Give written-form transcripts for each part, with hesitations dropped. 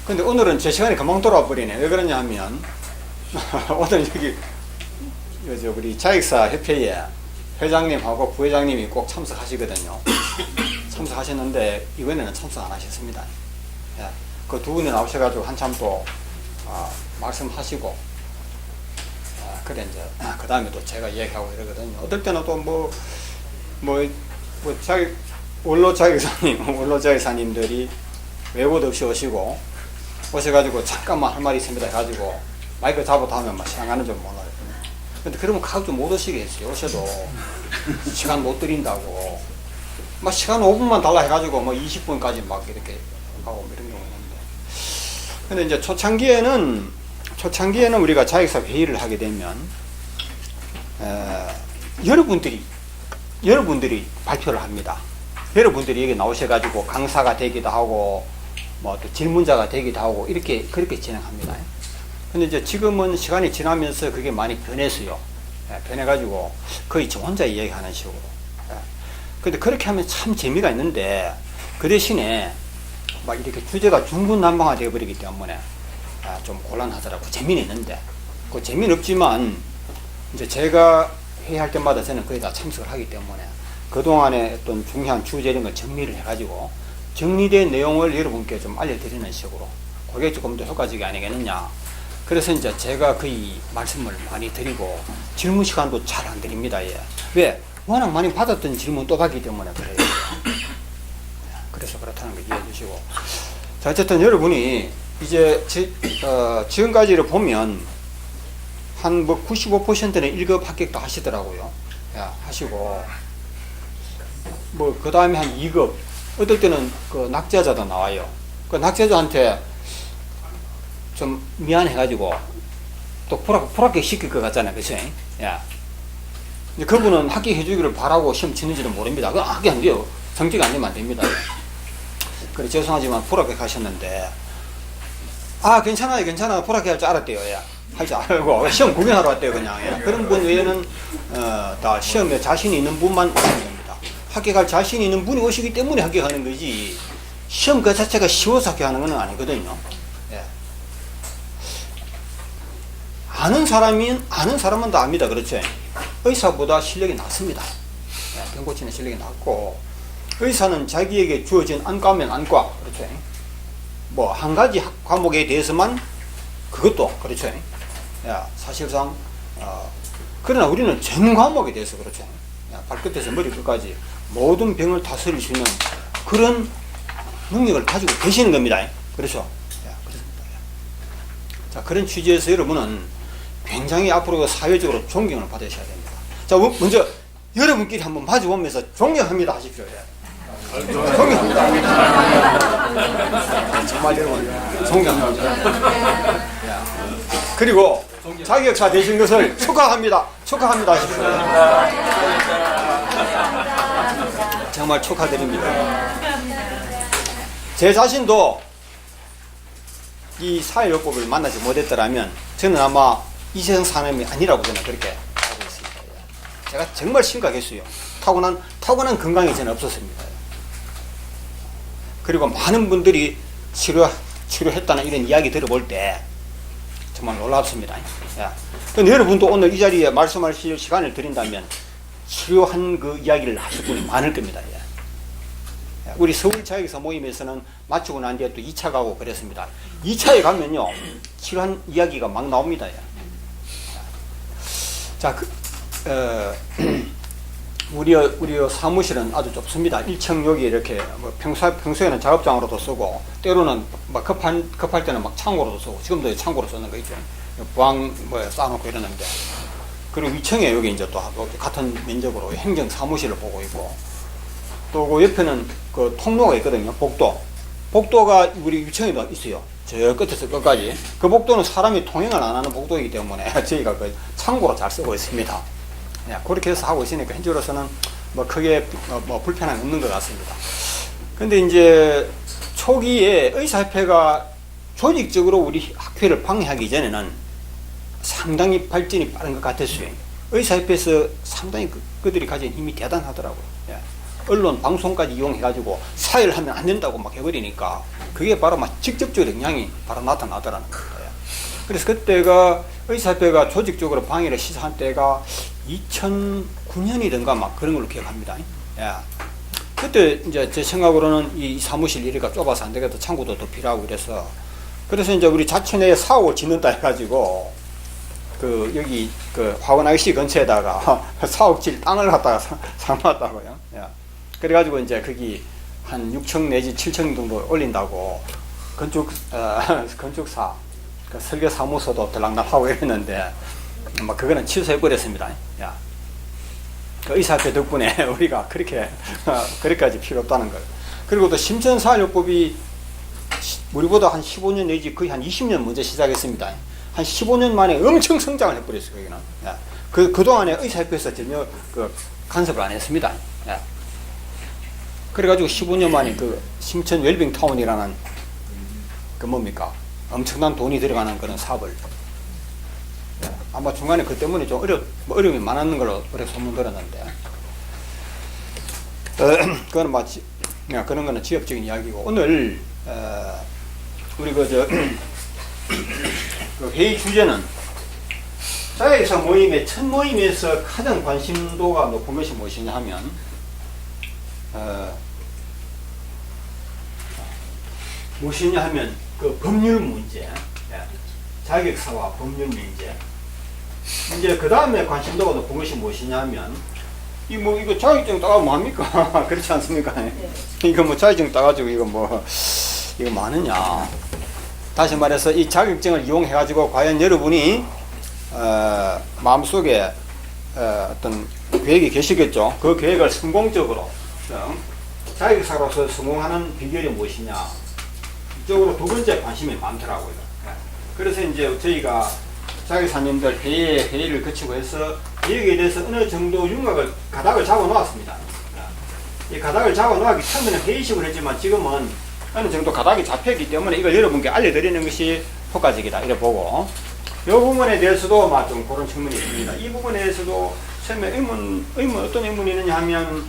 근데 오늘은 제 시간이 금방 돌아와 버리네. 왜 그러냐 하면 오늘 여기 우리 자익사 협회에 회장님하고 부회장님이 꼭 참석하시거든요. 참석하셨는데 이번에는 참석 안 하셨습니다. 예, 그 두 분이 나오셔가지고 한참 또 말씀하시고 그래 이제 그 다음에 또 제가 얘기하고 이러거든요. 어떨 때는 또 원로 자익사님들이 외고도 없이 오셔가지고 잠깐만 할 말이 있습니다 해가지고 마이크 잡고 다음에 막 시간 가는 줄 몰라요. 근데 그러면 가급적 못 오시겠어요. 오셔도 시간 못 드린다고 막 시간 5분만 달라 해가지고 뭐 20분까지 막 이렇게 하고 이런 경우가 있는데, 근데 이제 초창기에는 우리가 자익사 회의를 하게 되면 여러분들이 발표를 합니다. 여러분들이 여기 나오셔가지고 강사가 되기도 하고 뭐 또 질문자가 되기도 하고 그렇게 진행합니다. 근데 이제 지금은 시간이 지나면서 그게 많이 변했어요. 변해가지고 거의 저 혼자 이야기하는 식으로. 근데 그렇게 하면 참 재미가 있는데 그 대신에 막 이렇게 주제가 중구난방화 되어버리기 때문에 좀 곤란하더라고. 재미는 있는데 그 재미는 없지만 이제 제가 회의할 때마다 저는 거의 다 참석을 하기 때문에 그동안의 어떤 중요한 주제 이런 걸 정리를 해가지고 정리된 내용을 여러분께 좀 알려드리는 식으로 그게 조금 더 효과적이 아니겠느냐. 그래서 이제 제가 거의 말씀을 많이 드리고 질문 시간도 잘 안 드립니다. 예. 왜? 워낙 많이 받았던 질문 또 받기 때문에 그래요. 그래서 그렇다는 거 이해해 주시고. 자, 어쨌든 여러분이 이제 지금까지를 보면 한 95%는 1급 합격도 하시더라고요. 야, 하시고 그 다음에 한 2급, 어떨 때는 그 낙제자도 나와요. 그 낙제자한테 좀 미안해가지고 또 불합격 시킬 것 같잖아요. 그쵸? 야. 이제 그분은 합격해주기를 바라고 시험 치는지도 모릅니다. 그건 합격 안 돼요. 성적이 안 되면 안 됩니다. 그래, 죄송하지만 불합격하셨는데, 괜찮아요. 불합격할 줄 알았대요. 야. 할 줄 알고 시험 구경하러 왔대요. 그냥. 예. 그런 분 외에는 다 시험에 자신이 있는 분만 오시는 겁니다. 합격할 자신이 있는 분이 오시기 때문에 합격하는 거지 시험 그 자체가 쉬워서 합격하는 건 아니거든요. 예. 아는 사람은 다 압니다. 그렇죠? 의사보다 실력이 낮습니다. 예, 병 고치는 실력이 낮고, 의사는 자기에게 주어진 안과면 안과, 그렇죠? 뭐 한 가지 과목에 대해서만 그것도 그렇죠? 예, 사실상 그러나 우리는 전 과목에 대해서 그렇죠? 예, 발끝에서 머리끝까지 모든 병을 다스릴 수 있는 그런 능력을 가지고 계시는 겁니다. 그렇죠? 예, 그렇습니다. 자, 그런 취지에서 여러분은 굉장히 앞으로 사회적으로 존경을 받으셔야 됩니다. 자, 먼저 여러분끼리 한번 마주보면서 존경합니다 하십시오. 예. 존경합니다. 정말 여러분 존경합니다. 예. 그리고 자격사 되신 것을 축하합니다 하십시오. 정말 축하드립니다. 제 자신도 이 사회요법을 만나지 못했더라면 저는 아마 이 세상 사람이 아니라고 저는 그렇게 알고 있습니다. 제가 정말 심각했어요. 타고난 건강이 저는 없었습니다. 그리고 많은 분들이 치료했다는 이런 이야기 들어볼 때 정말 놀랍습니다. 근데 여러분도 오늘 이 자리에 말씀하실 시간을 드린다면 치료한 그 이야기를 하실 분이 많을 겁니다. 우리 서울자익사 모임에서는 마치고 난 뒤에 또 2차 가고 그랬습니다. 2차에 가면요 치료한 이야기가 막 나옵니다. 자, 우리 사무실은 아주 좁습니다. 1층 여기 이렇게 평소에는 작업장으로도 쓰고 때로는 막 급할 때는 막 창고로도 쓰고, 지금도 창고로 쓰는 거 있죠. 부항 쌓아놓고 이러는데, 그리고 2층에 여기 이제 또 같은 면적으로 행정 사무실을 보고 있고, 또 그 옆에는 그 통로가 있거든요. 복도가 우리 2층에도 있어요. 저 끝에서 끝까지. 그 복도는 사람이 통행을 안 하는 복도이기 때문에 저희가 그 창고로 잘 쓰고 있습니다. 그렇게 해서 하고 있으니까 현재로서는 뭐 크게 불편함이 없는 것 같습니다. 근데 이제 초기에 의사협회가 조직적으로 우리 학회를 방해하기 전에는 상당히 발전이 빠른 것 같았어요. 의사협회에서 상당히 그들이 가진 힘이 대단하더라고요. 언론, 방송까지 이용해가지고 사회를 하면 안 된다고 막 해버리니까 그게 바로 막 직접적으로 영향이 바로 나타나더라는 거예요. 그래서 그때가 의사협회가 조직적으로 방해를 시작한 때가 2009년이든가 막 그런 걸로 기억합니다. 예. 그때 이제 제 생각으로는 이 사무실 일이가 좁아서 안 되겠다. 창구도 더 필요하고 그래서 이제 우리 자체 내에 사옥을 짓는다 해가지고 그 여기 그 화원 IC 근처에다가 사옥질 땅을 갖다가 사놨다고요. 예. 그래가지고 이제 거기 한 6층 내지 7층 정도 올린다고 건축사 그 설계 사무소도 들락날하고 이랬는데 막 그거는 취소해 버렸습니다. 야. 그 의사협회 덕분에 우리가 그렇게까지 필요 없다는 걸. 그리고 또 심천사활요법이 우리보다 한 15년 내지 거의 한 20년 먼저 시작했습니다. 한 15년 만에 엄청 성장을 해버렸어요, 거기는. 야. 그동안에 의사협회에서 전혀 간섭을 안 했습니다. 야. 그래가지고 15년 만에 그 심천 웰빙타운이라는 그 뭡니까? 엄청난 돈이 들어가는 그런 사업을. 예, 아마 중간에 그 때문에 좀 어려움이 많았는 걸로 그렇게 소문 들었는데. 그건 마치, 그런 거는 지역적인 이야기고. 오늘, 우리 그 회의 주제는 자회사 모임의 첫 모임에서 가장 관심도가 높은 것이 무엇이냐 하면, 무엇이냐 하면 그 법률 문제, 자격사와 법률 문제. 이제 그 다음에 관심도가 높은 것이 무엇이냐 하면 이거 자격증 따가 뭐합니까? 그렇지 않습니까? 네. 이거 뭐 자격증 따가지고 이거 많으냐? 다시 말해서 이 자격증을 이용해 가지고 과연 여러분이 마음속에 어떤 계획이 계시겠죠? 그 계획을 성공적으로 자격사로서 성공하는 비결이 무엇이냐? 이쪽으로 두 번째 관심이 많더라고요. 그래서 이제 저희가 자격사님들 회의를 거치고 해서 여기에 대해서 어느 정도 가닥을 잡아 놓았습니다. 이 가닥을 잡아 놓았기 처음에는 회의식으로 했지만 지금은 어느 정도 가닥이 잡혔기 때문에 이걸 여러분께 알려드리는 것이 효과적이다. 이래 보고. 이 부분에 대해서도 좀 그런 측면이 있습니다. 이 부분에 대해서도 처음에 어떤 의문이 있느냐 하면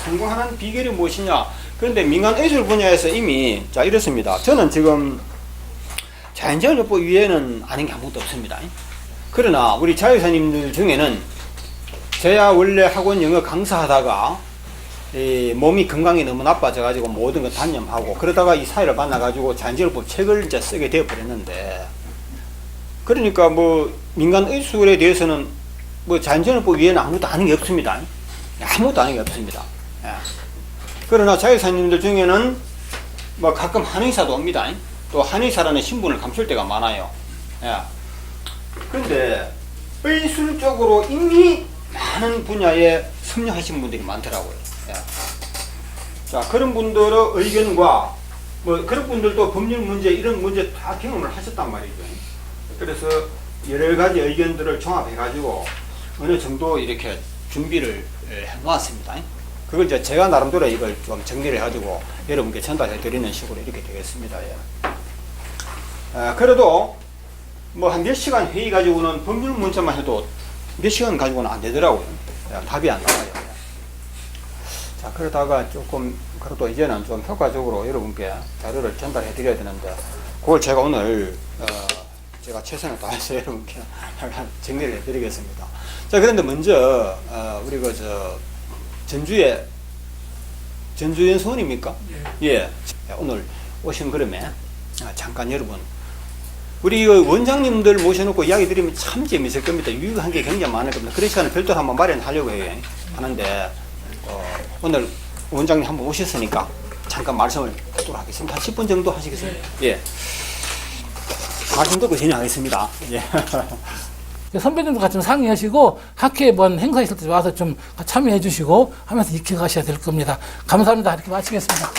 성공하는 비결이 무엇이냐. 그런데 민간예술 분야에서 이미 이렇습니다. 저는 지금 자연재해요법 위에는 아는 게 아무것도 없습니다. 그러나 우리 자유사님들 중에는 저야 원래 학원 영어 강사하다가 몸이 건강이 너무 나빠져가지고 모든 걸 단념하고 그러다가 이 사회를 만나가지고 자연재해요법 책을 이제 쓰게 되어버렸는데 그러니까 민간예술에 대해서는 자연재해요법 위에는 아무것도 아는 게 없습니다. 아무것도 아는 게 없습니다. 예. 그러나 자유사님들 중에는 가끔 한의사도 옵니다. 또 한의사라는 신분을 감출 때가 많아요. 예. 그런데 의술적으로 이미 많은 분야에 섭렵하신 분들이 많더라고요. 예. 자, 그런 분들의 의견과 그런 분들도 법률 문제 이런 문제 다 경험을 하셨단 말이죠. 그래서 여러 가지 의견들을 종합해 가지고 어느 정도 이렇게 준비를 해 놓았습니다. 그걸 이제 제가 나름대로 이걸 좀 정리를 해가지고 여러분께 전달해 드리는 식으로 이렇게 되겠습니다. 예. 그래도 한 몇 시간 회의 가지고는 법률 문제만 해도 몇 시간 가지고는 안 되더라고요. 예, 답이 안 나와요. 자, 그러다가 조금 그래도 이제는 좀 효과적으로 여러분께 자료를 전달해 드려야 되는데 그걸 제가 오늘 제가 최선을 다해서 여러분께 정리를 해 드리겠습니다. 자, 그런데 먼저 우리 전주연 소원입니까? 예. 예. 오늘 오신 그러면 잠깐 여러분 우리 원장님들 모셔놓고 이야기 드리면 참 재밌을 겁니다. 유익한 게 굉장히 많을 겁니다. 그런 시간을 별도로 한번 마련하려고 하는데 오늘 원장님 한번 오셨으니까 잠깐 말씀을 하도록 하겠습니다. 한 10분 정도 하시겠습니다. 예. 말씀 듣고 진행하겠습니다. 예. 선배님도 같이 좀 상의하시고 학회 행사 있을 때 와서 좀 참여해 주시고 하면서 익혀 가셔야 될 겁니다. 감사합니다. 이렇게 마치겠습니다.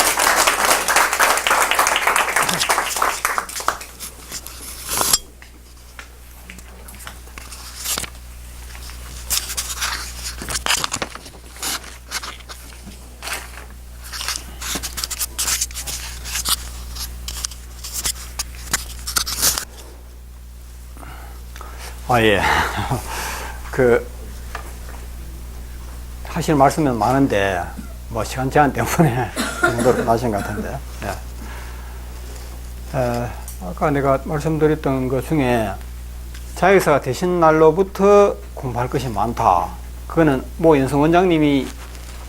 예. 하실 말씀은 많은데, 뭐 시간 제한 때문에 그 정도로 나신 것 같은데. 아까 내가 말씀드렸던 것 중에 자격사가 되신 날로부터 공부할 것이 많다. 그거는 뭐 연성 원장님이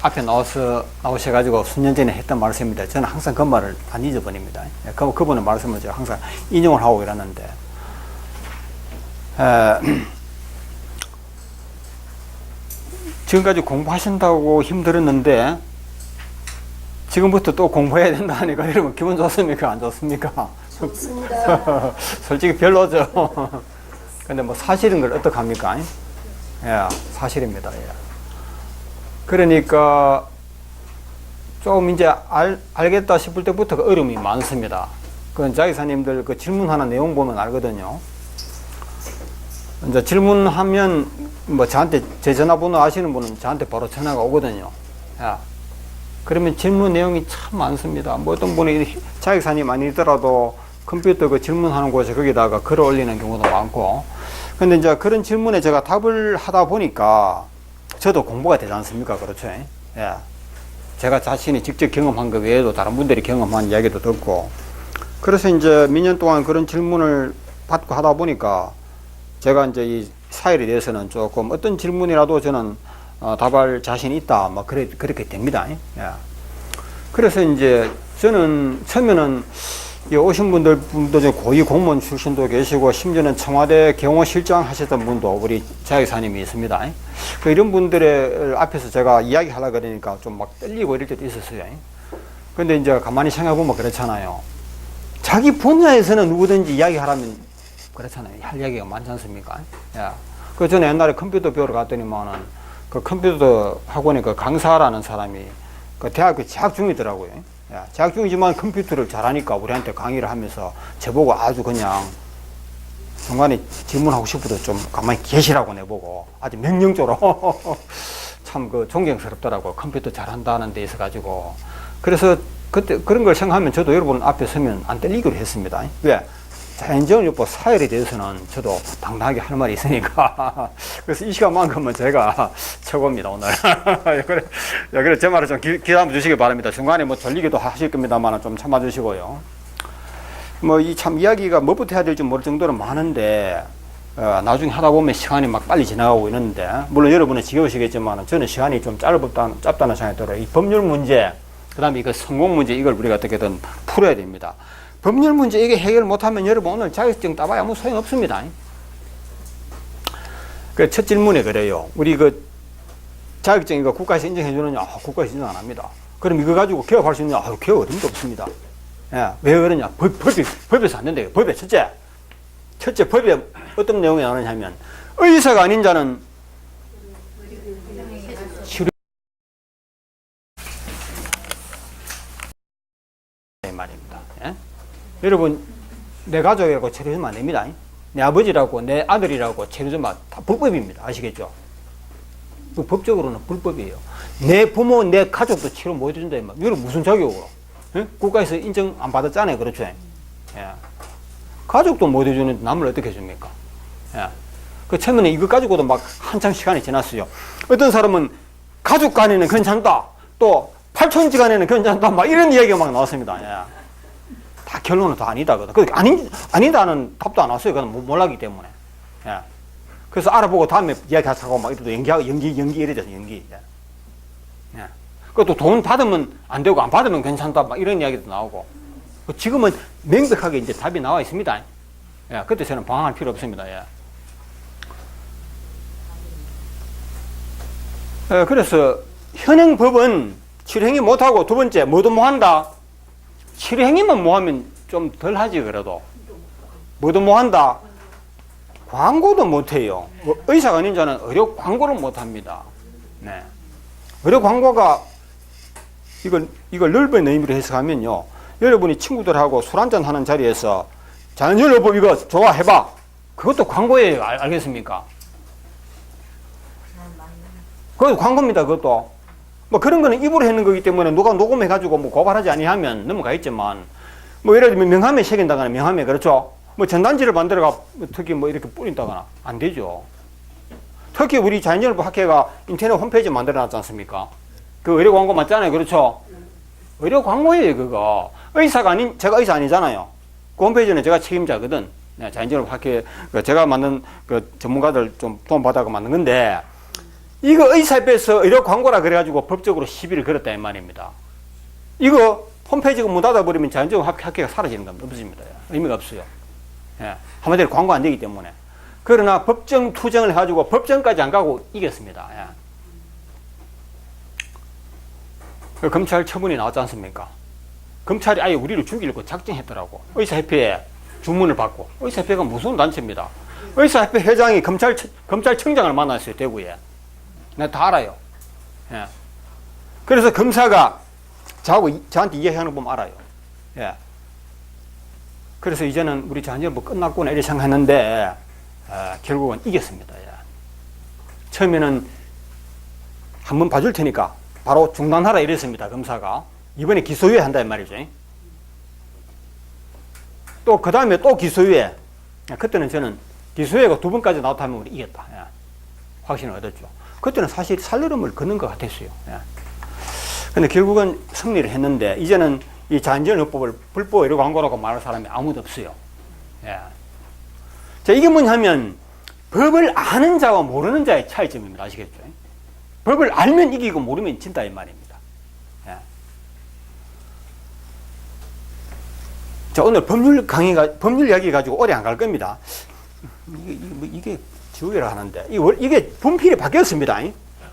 앞에 나오셔가지고 수년 전에 했던 말씀입니다. 저는 항상 그 말을 안 잊어버립니다. 그분의 말씀을 제가 항상 인용을 하고 이러는데, 지금까지 공부하신다고 힘들었는데, 지금부터 또 공부해야 된다 하니까 여러분 기분 좋습니까? 안 좋습니까? 좋습니다. 솔직히 별로죠. 근데 뭐 사실인 걸 어떡합니까? 예, 사실입니다. 예. 그러니까 좀 이제 알겠다 싶을 때부터 그 어려움이 많습니다. 그건 자기사님들 그 질문하는 내용 보면 알거든요. 이제 질문하면 뭐 저한테 제 전화번호 아시는 분은 저한테 바로 전화가 오거든요. 야, 그러면 질문 내용이 참 많습니다. 뭐 어떤 분이 자기사님 아니더라도 컴퓨터 그 질문하는 곳에 거기다가 글을 올리는 경우도 많고. 근데 이제 그런 질문에 제가 답을 하다 보니까 저도 공부가 되지 않습니까? 그렇죠? 예. 제가 자신이 직접 경험한 것 외에도 다른 분들이 경험한 이야기도 듣고. 그래서 이제 몇 년 동안 그런 질문을 받고 하다 보니까 제가 이제 이 사일에 대해서는 조금 어떤 질문이라도 저는 답할 자신이 있다. 뭐 그렇게 됩니다. 예. 그래서 이제 저는 처음에는 오신 분도 좀 고위 공무원 출신도 계시고 심지어는 청와대 경호실장 하셨던 분도 우리 자기사님이 있습니다. 이런 분들의 앞에서 제가 이야기하려고 그러니까 좀 막 떨리고 이럴 때도 있었어요. 근데 이제 가만히 생각해보면 그렇잖아요. 자기 분야에서는 누구든지 이야기하라면 그렇잖아요. 할 이야기가 많지 않습니까? 예. 그 전에 옛날에 컴퓨터 배우러 갔더니만은 그 컴퓨터 학원에 그 강사라는 사람이 그 대학교 재학 중이더라고요. 야, 재학 중이지만 컴퓨터를 잘하니까 우리한테 강의를 하면서 저보고 아주 그냥 중간에 질문하고 싶어도 좀 가만히 계시라고 내보고 아주 명령조로 참 그 존경스럽더라고요. 컴퓨터 잘한다는 데 있어가지고. 그래서 그때 그런 걸 생각하면 저도 여러분 앞에 서면 안 떨리기로 했습니다. 왜? 자연정일보 사열에 대해서는 저도 당당하게 할 말이 있으니까. 그래서 이 시간만큼은 제가 최고입니다, 오늘. 그래, 제 말을 좀 기다려 주시기 바랍니다. 중간에 뭐 졸리기도 하실 겁니다만 좀 참아주시고요. 뭐 이 참 이야기가 뭐부터 해야 될지 모를 정도로 많은데, 나중에 하다 보면 시간이 막 빨리 지나가고 있는데, 물론 여러분은 지겨우시겠지만 저는 시간이 좀 짧다는 생각이 들어요. 이 법률 문제, 그 다음에 이거 성공 문제, 이걸 우리가 어떻게든 풀어야 됩니다. 법률 문제 이게 해결 못하면 여러분 오늘 자격증 따봐야 아무 소용 없습니다. 그 첫 질문에 그래요. 우리 그 자격증 이거 국가에서 인정해 주느냐? 국가에서 인정 안 합니다. 그럼 이거 가지고 개업할 수 있느냐? 개업 어딘도 없습니다. 예, 왜 그러냐? 법에서 안 된대요. 법에 첫째 법에 어떤 내용이 나오느냐 하면 의사가 아닌 자는 치료 말입니다. 예? 여러분, 내 가족이라고 체류주면 안 됩니다. 내 아버지라고, 내 아들이라고 체류주면 다 불법입니다. 아시겠죠? 그 법적으로는 불법이에요. 내 부모, 내 가족도 치료 못 해준다. 이건 무슨 자격으로? 예? 국가에서 인정 안 받았잖아요. 그렇죠? 예. 가족도 못 해주는데 남을 어떻게 해줍니까? 예. 그 처음에는 이거 가지고도 막 한참 시간이 지났어요. 어떤 사람은 가족 간에는 괜찮다. 또 팔촌지 간에는 괜찮다. 막 이런 이야기가 막 나왔습니다. 예. 다 결론은 다 아니다거든. 아니다는 답도 안 왔어요. 그건 몰랐기 때문에. 예. 그래서 알아보고 다음에 이야기하자고 막 이래도 연기 이래져서 연기. 예. 예. 그것도 돈 받으면 안 되고 안 받으면 괜찮다. 막 이런 이야기도 나오고. 지금은 명백하게 이제 답이 나와 있습니다. 예. 그때 저는 방황할 필요 없습니다. 예. 예. 그래서 현행 법은 치료행위 못하고 두 번째 뭐도 못한다. 치료행위만 뭐하면 좀 덜 하지. 그래도 뭐도 못한다. 광고도 못해요. 의사가 아닌 자는 의료 광고를 못합니다. 네. 의료 광고가 이걸 넓은 의미로 해석하면요, 여러분이 친구들하고 술 한잔 하는 자리에서 자연진료법 이거 좋아해봐. 그것도 광고예요. 알겠습니까? 그것도 광고입니다. 그것도. 뭐 그런 거는 입으로 했는 거기 때문에 누가 녹음해가지고 뭐 고발하지 아니하면 넘어가 있지만, 뭐 예를 들면 명함에 새긴다거나 명함에, 그렇죠? 뭐 전단지를 만들어가 특히 뭐 이렇게 뿌린다거나 안 되죠. 특히 우리 자연진료법 학회가 인터넷 홈페이지 만들어 놨지 않습니까? 그 의료 광고 맞잖아요. 그렇죠? 의료 광고예요, 그거. 의사가 아닌, 제가 의사 아니잖아요. 그 홈페이지는 제가 책임자거든. 네, 자연진흥 학회, 제가 만든 그 전문가들 좀 도움받아가 만든 건데, 이거 의사협회에서 의료 광고라 그래가지고 법적으로 시비를 걸었다, 이 말입니다. 이거 홈페이지가 문 닫아버리면 자연진흥 학회가 사라지는 겁니다. 없습니다. 의미가 없어요. 예, 한마디로 광고 안 되기 때문에. 그러나 법정 투쟁을 해가지고 법정까지 안 가고 이겼습니다. 예. 그 검찰 처분이 나왔지 않습니까? 검찰이 아예 우리를 죽이려고 작정했더라고. 의사협회에 주문을 받고. 의사협회가 무슨 단체입니다. 의사협회 회장이 검찰청장을 만났어요, 대구에. 내가 다 알아요. 예. 그래서 검사가 저한테 이야기하는 거 보면 알아요. 예. 그래서 이제는 우리 자녀 뭐 끝났구나 이렇게 생각했는데, 결국은 이겼습니다. 예. 처음에는 한번 봐줄 테니까 바로 중단하라 이랬습니다. 검사가. 이번에 기소유예 한다 이 말이죠. 또 그 다음에 또 기소유예. 그때는 저는 기소유예가 2번까지 나왔다면 우리 이겼다. 예. 확신을 얻었죠. 그때는 사실 살얼음을 걷는 것 같았어요. 예. 근데 결국은 승리를 했는데 이제는 이 자연재해법을 불법 의료 광고라고 말할 사람이 아무도 없어요. 예. 자, 이게 뭐냐면 법을 아는 자와 모르는 자의 차이점입니다. 아시겠죠? 법을 알면 이기고 모르면 진다 이 말입니다. 예. 자, 오늘 법률 이야기 가지고 오래 안 갈 겁니다. 이게 지우개라 하는데 이게 분필이 바뀌었습니다.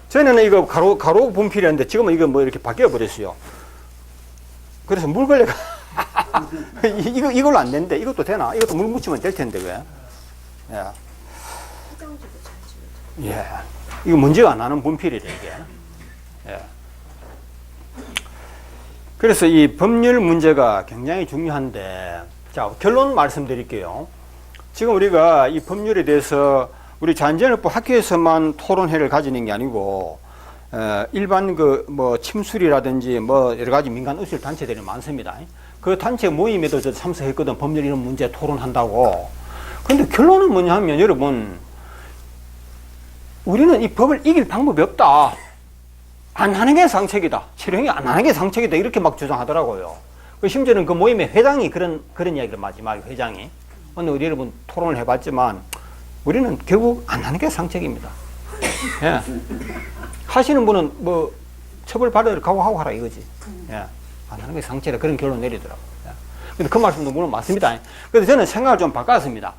전에는 이거 가로 분필이었는데 지금은 이거 뭐 이렇게 바뀌어 버렸어요. 그래서 물 걸레가 이걸로 안 되는데 이것도 되나? 이것도 물 묻히면 될 텐데 왜? 예. 예. 이거 문제가 안 나는 분필이래 이게. 예. 그래서 이 법률 문제가 굉장히 중요한데, 자 결론 말씀드릴게요. 지금 우리가 이 법률에 대해서 우리 자연재해법 학회에서만 토론회를 가지는 게 아니고 일반 그 뭐 침술이라든지 뭐 여러 가지 민간 의술 단체들이 많습니다. 그 단체 모임에도 저 참석했거든. 법률 이런 문제 토론한다고. 근데 결론은 뭐냐 하면 여러분, 우리는 이 법을 이길 방법이 없다. 안 하는 게 상책이다. 실행이 안 하는 게 상책이다. 이렇게 막 주장하더라고요. 심지어는 그 모임의 회장이 그런 이야기를 마지막에 회장이. 오늘 우리 여러분 토론을 해봤지만 우리는 결국 안 하는 게 상책입니다. 예. 하시는 분은 뭐 처벌받을 각오하고 하라 이거지. 예. 안 하는 게 상책이다. 그런 결론 내리더라고요. 예. 근데 그 말씀도 물론 맞습니다. 그래서 저는 생각을 좀 바꿨습니다.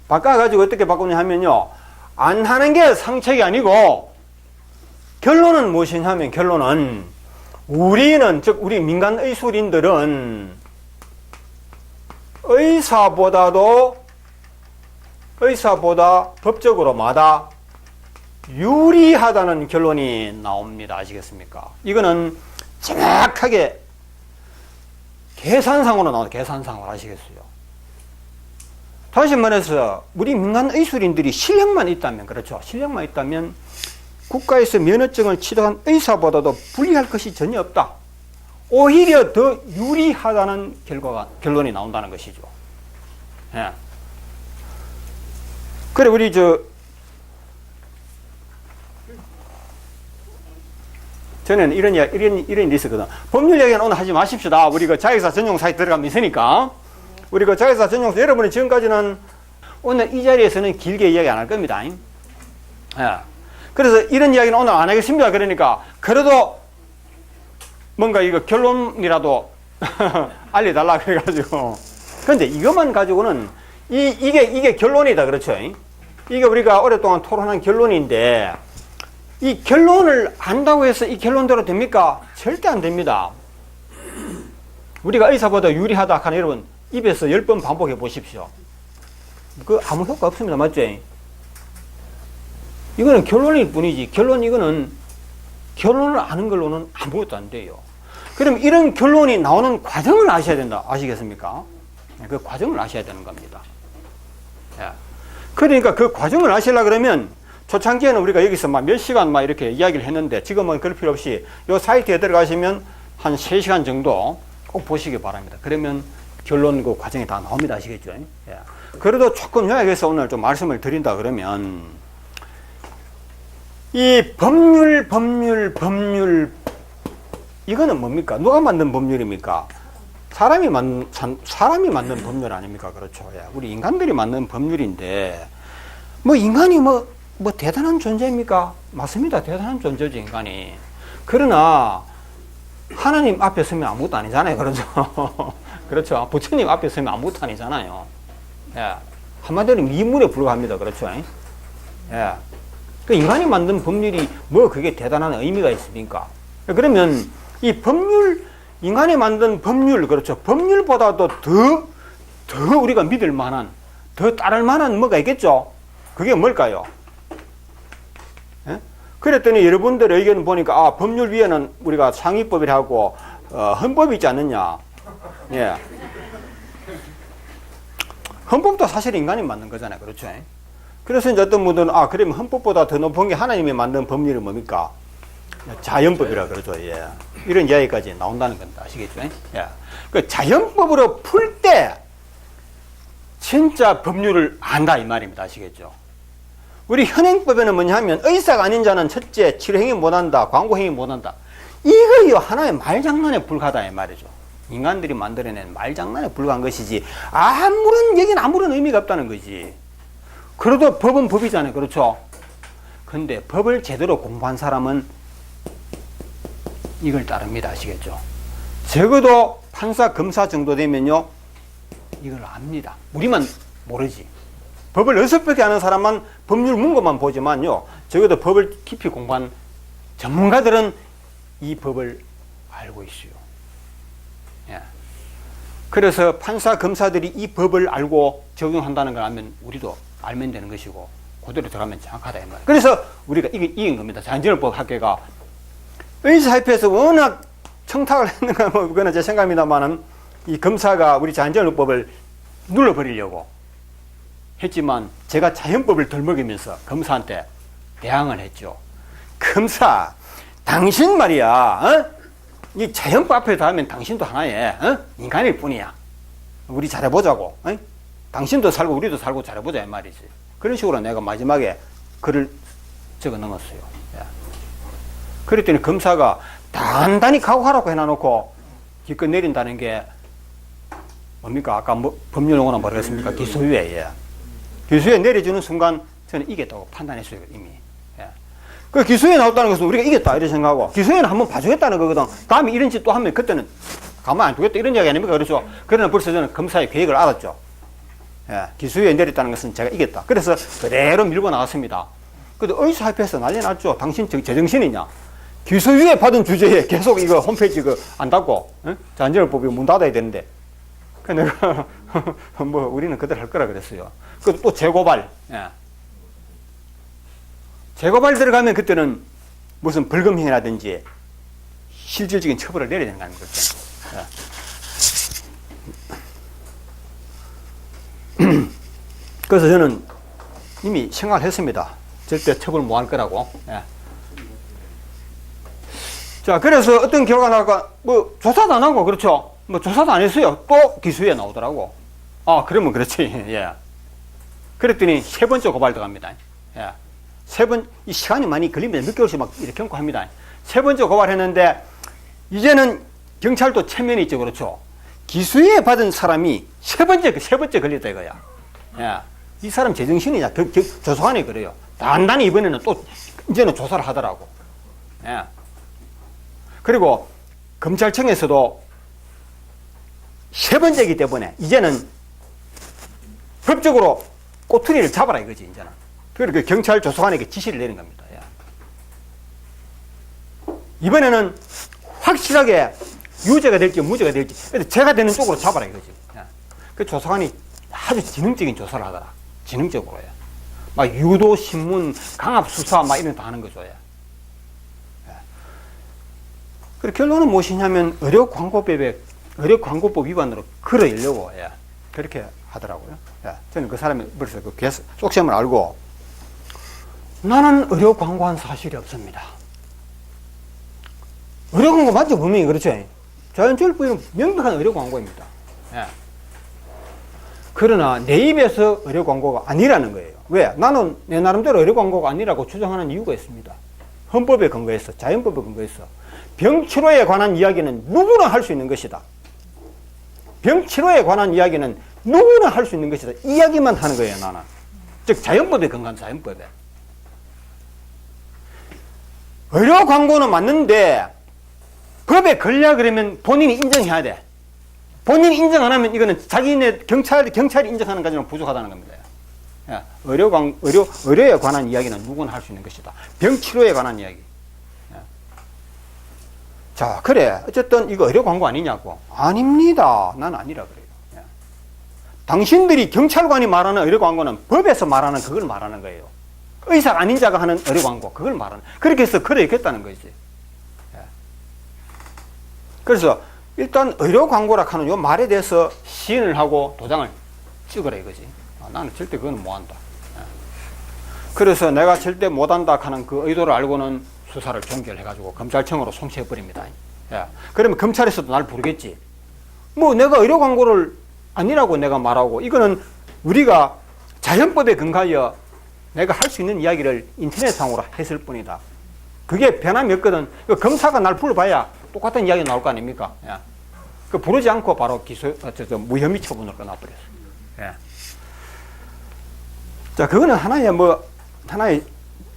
바꿔가지고 어떻게 바꾸냐 하면요. 안 하는 게 상책이 아니고 결론은 무엇이냐면 결론은 우리는 즉 우리 민간 의술인들은 의사보다 법적으로마다 유리하다는 결론이 나옵니다. 아시겠습니까? 이거는 정확하게 계산상으로 나와요. 계산상으로 아시겠어요? 다시 말해서 우리 민간 의술인들이 실력만 있다면, 그렇죠? 실력만 있다면 국가에서 면허증을 취득한 의사보다도 불리할 것이 전혀 없다. 오히려 더 유리하다는 결론이 나온다는 것이죠. 예. 그래, 우리 저는 이런 일이 있었거든. 법률 얘기는 오늘 하지 마십시다. 우리 그 자격사 전용 사이트 들어가면 있으니까. 우리 그 자격사 전용, 여러분이 지금까지는 오늘 이 자리에서는 길게 이야기 안 할 겁니다. 예. 그래서 이런 이야기는 오늘 안 하겠습니다. 그러니까, 그래도 뭔가 이거 결론이라도 알려달라 그래가지고. 근데 이것만 가지고는 이게 결론이다. 그렇죠? 이게 우리가 오랫동안 토론한 결론인데, 이 결론을 안다고 해서 이 결론대로 됩니까? 절대 안 됩니다. 우리가 의사보다 유리하다 하는 여러분, 입에서 10번 반복해 보십시오. 그 아무 효과 없습니다. 맞죠? 이거는 결론일 뿐이지. 이거는 결론을 아는 걸로는 아무것도 안 돼요. 그럼 이런 결론이 나오는 과정을 아셔야 된다. 아시겠습니까? 그 과정을 아셔야 되는 겁니다. 그러니까 그 과정을 아시려고 그러면 초창기에는 우리가 여기서 막 몇 시간 막 이렇게 이야기를 했는데 지금은 그럴 필요 없이 이 사이트에 들어가시면 한 3시간 정도 꼭 보시기 바랍니다. 그러면 결론 그 과정이 다 나옵니다. 아시겠죠? 그래도 조금 요약해서 오늘 좀 말씀을 드린다 그러면 이 법률, 이거는 뭡니까? 누가 만든 법률입니까? 사람이 만든 법률 아닙니까? 그렇죠. 예. 우리 인간들이 만든 법률인데, 뭐 인간이 뭐 대단한 존재입니까? 맞습니다. 대단한 존재죠, 인간이. 그러나, 하나님 앞에 서면 아무것도 아니잖아요. 그렇죠. 그렇죠. 부처님 앞에 서면 아무것도 아니잖아요. 예. 한마디로 미물에 불과합니다. 그렇죠. 예. 그 인간이 만든 법률이 뭐 그게 대단한 의미가 있습니까? 그러면 이 법률, 인간이 만든 법률, 그렇죠. 법률보다도 더 우리가 믿을 만한, 더 따를 만한 뭐가 있겠죠? 그게 뭘까요? 예? 그랬더니 여러분들의 의견 보니까, 아, 법률 위에는 우리가 상위법이라고, 헌법이 있지 않느냐. 예. 헌법도 사실 인간이 만든 거잖아요. 그렇죠. 그래서 이제 어떤 분들은, 아, 그러면 헌법보다 더 높은 게 하나님이 만든 법률은 뭡니까? 자연법이라 그러죠. 예. 이런 이야기까지 나온다는 겁니다. 아시겠죠? 예. 그 자연법으로 풀 때 진짜 법률을 안다 이 말입니다. 아시겠죠? 우리 현행법에는 뭐냐 하면 의사가 아닌 자는 첫째 치료행위 못한다, 광고행위 못한다. 이거요 하나의 말장난에 불과하다 이 말이죠. 인간들이 만들어낸 말장난에 불과한 것이지 여기는 아무런 의미가 없다는 거지. 그래도 법은 법이잖아요. 그렇죠? 근데 법을 제대로 공부한 사람은 이걸 따릅니다. 아시겠죠? 적어도 판사, 검사 정도 되면요 이걸 압니다. 우리만 모르지. 법을 어설프게 하는 사람만 법률 문구만 보지만요 적어도 법을 깊이 공부한 전문가들은 이 법을 알고 있어요. 예. 그래서 판사, 검사들이 이 법을 알고 적용한다는 걸 알면 우리도 알면 되는 것이고 그대로 들어가면 정확하다 이 말이에요. 그래서 우리가 이긴 겁니다. 자연재해법 학회가 의사협회에서 워낙 청탁을 했는가 뭐 그거는 제 생각입니다만은 이 검사가 우리 자연재해법을 눌러버리려고 했지만 제가 자연법을 덜 먹이면서 검사한테 대항을 했죠. 검사, 당신 말이야, 어? 이 자연법 앞에 닿으면 당신도 하나의 인간일 뿐이야. 우리 잘해보자고. 당신도 살고 우리도 살고 잘해보자 이 말이지. 그런 식으로 내가 마지막에 글을 적어 넣었어요. 예. 그랬더니 검사가 단단히 각오하라고 해놔놓고 기껏 내린다는 게 뭡니까? 아까 뭐 법률 용어는 뭐라 그랬습니까? 기소유예. 예. 기소유예 내려주는 순간 저는 이겼다고 판단했어요. 이미. 예. 그 기소유예 나왔다는 것은 우리가 이겼다 이렇게 생각하고 기소유예는 한번 봐주겠다는 거거든. 다음에 이런 짓 또 하면 그때는 가만 안 두겠다 이런 이야기 아닙니까? 그렇죠? 그러나 벌써 저는 검사의 계획을 알았죠. 예. 기소유예 내렸다는 것은 제가 이겼다. 그래서 그대로 밀고 나갔습니다. 근데 의사협회에서 난리 났죠. 당신 제정신이냐? 기소유예 받은 주제에 계속 이거 홈페이지 안 닫고 자연재해법이 문 닫아야 되는데 그 내가 뭐 우리는 그대로 할 거라 그랬어요. 그 또 재고발. 예. 재고발 들어가면 그때는 무슨 벌금형이라든지 실질적인 처벌을 내려야 되는 거 아닙니까? 예. 그래서 저는 이미 생각을 했습니다. 절대 처벌 못 할 거라고. 예. 자, 그래서 어떤 결과가 나올까? 뭐 조사도 안 하고 그렇죠? 뭐 조사도 안 했어요. 또 기소유예 나오더라고. 아, 그러면 그렇지. 예. 그랬더니 세 번째 고발 들어갑니다. 예. 이 시간이 많이 걸리면 몇 개월씩 막 이렇게 경고합니다. 세 번째 고발했는데, 이제는 경찰도 체면이 있죠. 그렇죠? 기소유예 받은 사람이 세 번째 걸렸다 이거야. 예. 이 사람 제정신이냐? 조사관이 그래요. 단단히 이번에는 또, 이제는 조사를 하더라고. 예. 그리고 검찰청에서도 세 번째이기 때문에 이제는 법적으로 꼬투리를 잡아라 이거지, 이제는. 그리고 경찰 조사관에게 지시를 내린 겁니다. 예. 이번에는 확실하게 유죄가 될지 무죄가 될지 죄가 되는 쪽으로 잡아라 이거지. 예. 그 조사관이 아주 지능적인 조사를 하더라. 지능적으로. 예. 막 유도, 신문, 강압 수사 막 이런 거 다 하는 거죠. 예. 그 결론은 무엇이냐면 의료광고법 위반으로 걸어내려고 예. 그렇게 하더라고요. 예. 저는 그 사람이 벌써 그 속셈을 알고 나는 의료광고한 사실이 없습니다. 의료광고 맞죠? 분명히 그렇죠. 자연재해법은 명백한 의료광고입니다. 예. 그러나 내 입에서 의료광고가 아니라는 거예요. 왜? 나는 내 나름대로 의료광고가 아니라고 주장하는 이유가 있습니다. 헌법에 근거해서, 자연법에 근거해서 병치료에 관한 이야기는 누구나 할 수 있는 것이다. 병치료에 관한 이야기는 누구나 할 수 있는 것이다. 이야기만 하는 거예요, 나는. 즉 자연법에 근거한 자연법에. 의료 광고는 맞는데 법에 걸려 그러면 본인이 인정해야 돼. 본인이 인정 안 하면 이거는 자기네 경찰이 인정하는 까지는 부족하다는 겁니다. 예, 의료에 관한 이야기는 누구나 할 수 있는 것이다. 병치료에 관한 이야기. 예. 자, 그래. 어쨌든 이거 의료 광고 아니냐고. 아닙니다. 난 아니라 그래요. 예. 당신들이 경찰관이 말하는 의료 광고는 법에서 말하는 그걸 말하는 거예요. 의사 아닌 자가 하는 의료 광고, 그걸 말하는. 그렇게 해서 그래야겠다는 거지. 예. 그래서 일단 의료 광고라 하는 요 말에 대해서 시인을 하고 도장을 찍으라 이거지. 나는 절대 그건 못 한다. 예. 그래서 내가 절대 못 한다 하는 그 의도를 알고는 수사를 종결해가지고 검찰청으로 송치해버립니다. 예. 그러면 검찰에서도 날 부르겠지. 뭐 내가 의료 광고를 아니라고 내가 말하고, 이거는 우리가 자연법에 근거하여 내가 할 수 있는 이야기를 인터넷상으로 했을 뿐이다. 그게 변함이 없거든. 검사가 날 불러봐야 똑같은 이야기 나올 거 아닙니까? 예. 그 부르지 않고 바로 무혐의 처분을 끊어버렸어. 예. 자, 그거는 하나의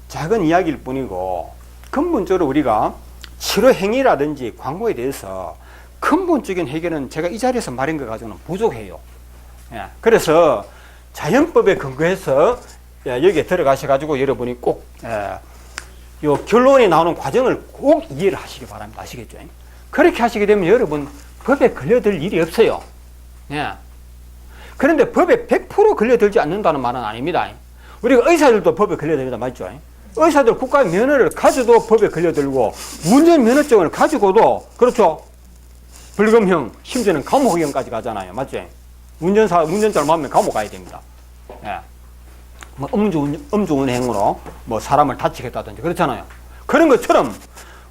작은 이야기일 뿐이고, 근본적으로 우리가 치료 행위라든지 광고에 대해서 근본적인 해결은 제가 이 자리에서 말한 것 가지고는 부족해요. 예. 그래서 자연법에 근거해서 여기에 들어가셔가지고 여러분이 꼭, 요 결론이 나오는 과정을 꼭 이해를 하시기 바랍니다. 아시겠죠? 그렇게 하시게 되면 여러분 법에 걸려들 일이 없어요. 예. 그런데 법에 100% 걸려들지 않는다는 말은 아닙니다. 우리가 의사들도 법에 걸려들다 맞죠? 의사들 국가의 면허를 가져도 법에 걸려들고, 운전 면허증을 가지고도, 그렇죠? 벌금형, 심지어는 감옥형까지 가잖아요. 맞죠? 운전자를 맞으면 감옥 가야 됩니다. 예. 뭐 음주운행으로 뭐 사람을 다치겠다든지 그렇잖아요. 그런 것처럼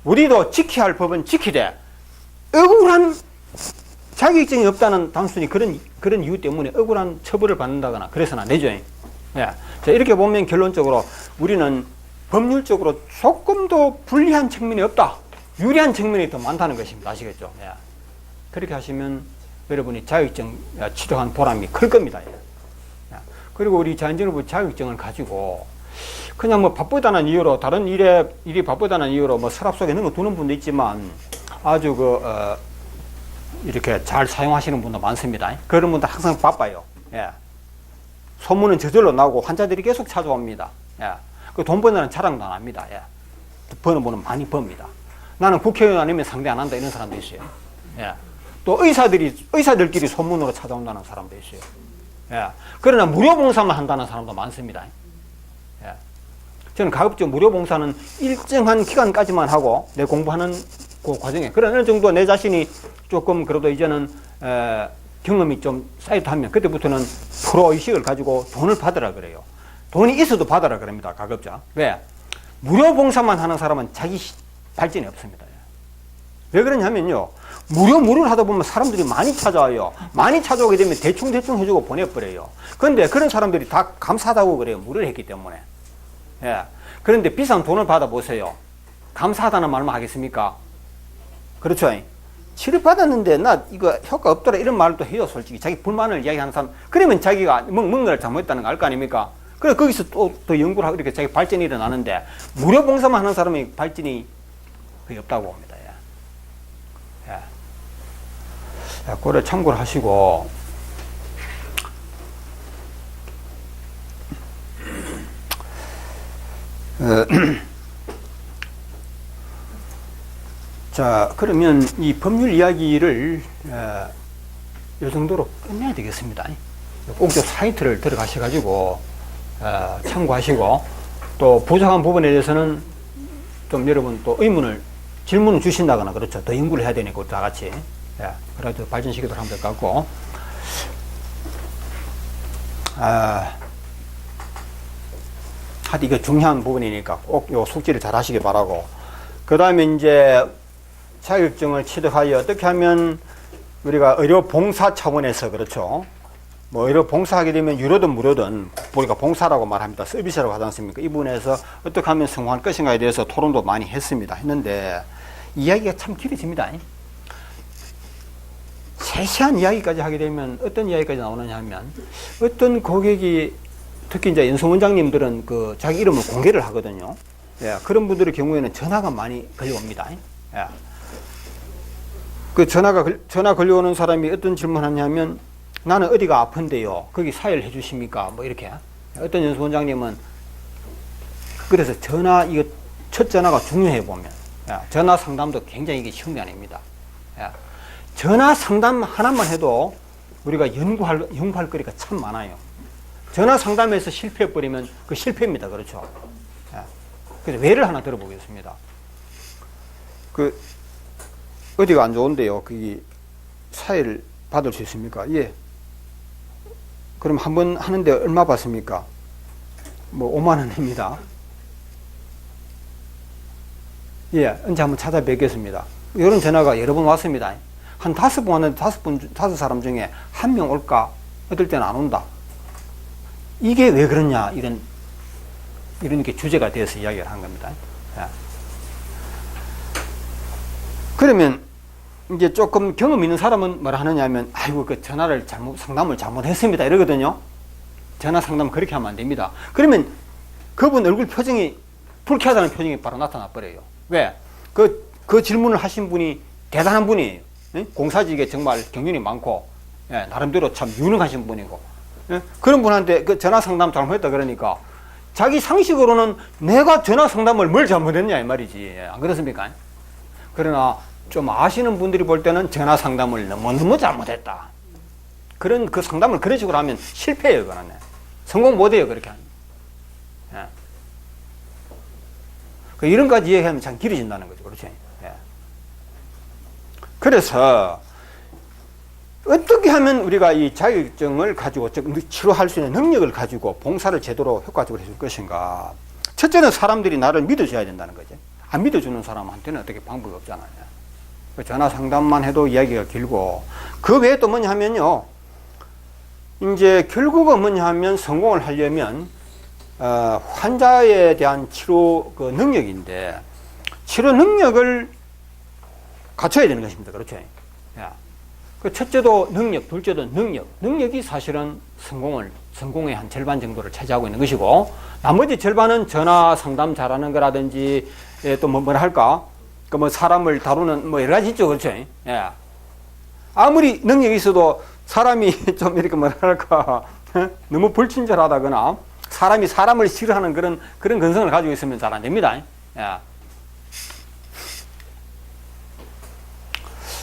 우리도 지켜야 할 법은 지키되, 억울한 자격증이 없다는 단순히 그런 이유 때문에 억울한 처벌을 받는다거나 그래서는 안 되죠. 예. 자, 이렇게 보면 결론적으로 우리는 법률적으로 조금도 불리한 측면이 없다. 유리한 측면이 더 많다는 것입니다. 아시겠죠? 예. 그렇게 하시면 여러분이 자격증 취득한 보람이 클 겁니다. 예. 그리고 우리 자연정보 자격증을 가지고 그냥 뭐 바쁘다는 이유로, 다른 일이 바쁘다는 이유로 뭐 서랍 속에 넣어 두는 분도 있지만, 아주 이렇게 잘 사용하시는 분도 많습니다. 그런 분들 항상 바빠요. 예. 소문은 저절로 나고 환자들이 계속 찾아옵니다. 예. 그 돈 버는 자랑도 안 합니다. 예. 버는 분은 많이 법니다. 나는 국회의원 아니면 상대 안 한다 이런 사람도 있어요. 예. 또 의사들끼리 소문으로 찾아온다는 사람도 있어요. 예. 그러나 무료 봉사만 한다는 사람도 많습니다. 예. 저는 가급적 무료 봉사는 일정한 기간까지만 하고 내 공부하는 그 과정에, 그런 어느 정도 내 자신이 조금 그래도 이제는 경험이 좀 쌓이다 하면 그때부터는 프로의식을 가지고 돈을 받으라 그래요. 돈이 있어도 받으라 그럽니다. 가급적. 왜? 무료 봉사만 하는 사람은 자기 발전이 없습니다. 왜 그러냐면요, 무료를 하다 보면 사람들이 많이 찾아와요. 많이 찾아오게 되면 대충 해주고 보내버려요. 그런데 그런 사람들이 다 감사하다고 그래요. 무료를 했기 때문에. 예. 그런데 비싼 돈을 받아보세요. 감사하다는 말만 하겠습니까? 그렇죠? 치료받았는데 나 이거 효과 없더라 이런 말도 해요. 솔직히 자기 불만을 이야기하는 사람, 그러면 자기가 뭔가를 잘못했다는 거 알 거 아닙니까? 그래 거기서 또 더 연구를 하고 이렇게 자기 발전이 일어나는데, 무료 봉사만 하는 사람의 발전이 거의 없다고 봅니다. 예. 예. 그걸 참고를 하시고, 자, 그러면 이 법률 이야기를 이 정도로 끝내야 되겠습니다. 꼭 저 사이트를 들어가셔가지고 참고하시고, 또 부족한 부분에 대해서는 좀 여러분 또 질문을 주신다거나, 그렇죠. 더 연구를 해야 되니까 다 같이. 예, 그래도 발전시키도록 하면 될 것 같고, 하여튼 이거 중요한 부분이니까 꼭 요 숙지를 잘 하시기 바라고, 그 다음에 이제 자격증을 취득하여 어떻게 하면 우리가 의료 봉사 차원에서, 그렇죠, 뭐 이런 봉사하게 되면 유료든 무료든 우리가 봉사라고 말합니다. 서비스라고 하지 않습니까? 이 부분에서 어떻게 하면 성공할 것인가에 대해서 토론도 많이 했는데 이야기가 참 길어집니다. 세세한 이야기까지 하게 되면 어떤 이야기까지 나오느냐 하면 어떤 고객이 특히 이제 연수 원장님들은 그 자기 이름을 공개를 하거든요. 예, 그런 분들의 경우에는 전화가 많이 걸려옵니다. 예. 그 전화 걸려오는 사람이 어떤 질문을 하냐면 나는 어디가 아픈데요. 거기 사회를 해주십니까? 뭐 이렇게. 어떤 연수 원장님은 그래서 이거 첫 전화가 중요해 보면 전화 상담도 굉장히 이게 쉬운 게 아닙니다. 전화 상담 하나만 해도 우리가 연구할 거리가 참 많아요. 전화 상담에서 실패해버리면 그 실패입니다. 그렇죠? 그래서 예를 하나 들어보겠습니다. 어디가 안 좋은데요. 거기 사회를 받을 수 있습니까? 예. 그럼 한 번 하는데 얼마 받습니까? 뭐 5만 원입니다. 예, 언제 한번 찾아뵙겠습니다. 이런 전화가 여러 번 왔습니다. 한 5번 왔는데 5 사람 중에 1명 올까? 어떨 때는 안 온다. 이게 왜 그러냐? 이런 게 주제가 되어서 이야기를 한 겁니다. 예. 그러면 이제 조금 경험 있는 사람은 뭐라 하느냐 하면 아이고 그 상담을 잘못했습니다 이러거든요. 전화 상담 그렇게 하면 안 됩니다. 그러면 그분 얼굴 표정이 불쾌하다는 표정이 바로 나타나 버려요. 왜? 그 질문을 하신 분이 대단한 분이에요. 공사직에 정말 경륜이 많고 나름대로 참 유능하신 분이고 그런 분한테 그 전화 상담 잘못했다 그러니까 자기 상식으로는 내가 전화 상담을 뭘 잘못했냐 이 말이지. 안 그렇습니까? 그러나 좀 아시는 분들이 볼 때는 전화 상담을 너무너무 잘못했다. 그 상담을 그런 식으로 하면 실패해요, 그거는. 성공 못해요, 그렇게 하면. 예. 이런 까지 얘기하면 참 길어진다는 거죠, 그렇죠? 예. 그래서, 어떻게 하면 우리가 이 자격증을 가지고 치료할 수 있는 능력을 가지고 봉사를 제대로 효과적으로 해줄 것인가. 첫째는 사람들이 나를 믿어줘야 된다는 거죠. 안 믿어주는 사람한테는 어떻게 방법이 없잖아요. 전화 상담만 해도 이야기가 길고 그 외에 또 뭐냐 하면요 이제 결국은 뭐냐 하면 성공을 하려면 환자에 대한 치료 그 능력인데 치료 능력을 갖춰야 되는 것입니다. 그렇죠? 그 첫째도 능력, 둘째도 능력이 사실은 성공의 한 절반 정도를 차지하고 있는 것이고 나머지 절반은 전화 상담 잘하는 거라든지 또 뭐라 할까 사람을 다루는 여러 가지 있죠. 그렇죠? 예. 아무리 능력이 있어도 사람이 좀 이렇게 뭐라 할까 너무 불친절하다거나 사람이 사람을 싫어하는 그런 근성을 가지고 있으면 잘 안 됩니다. 예.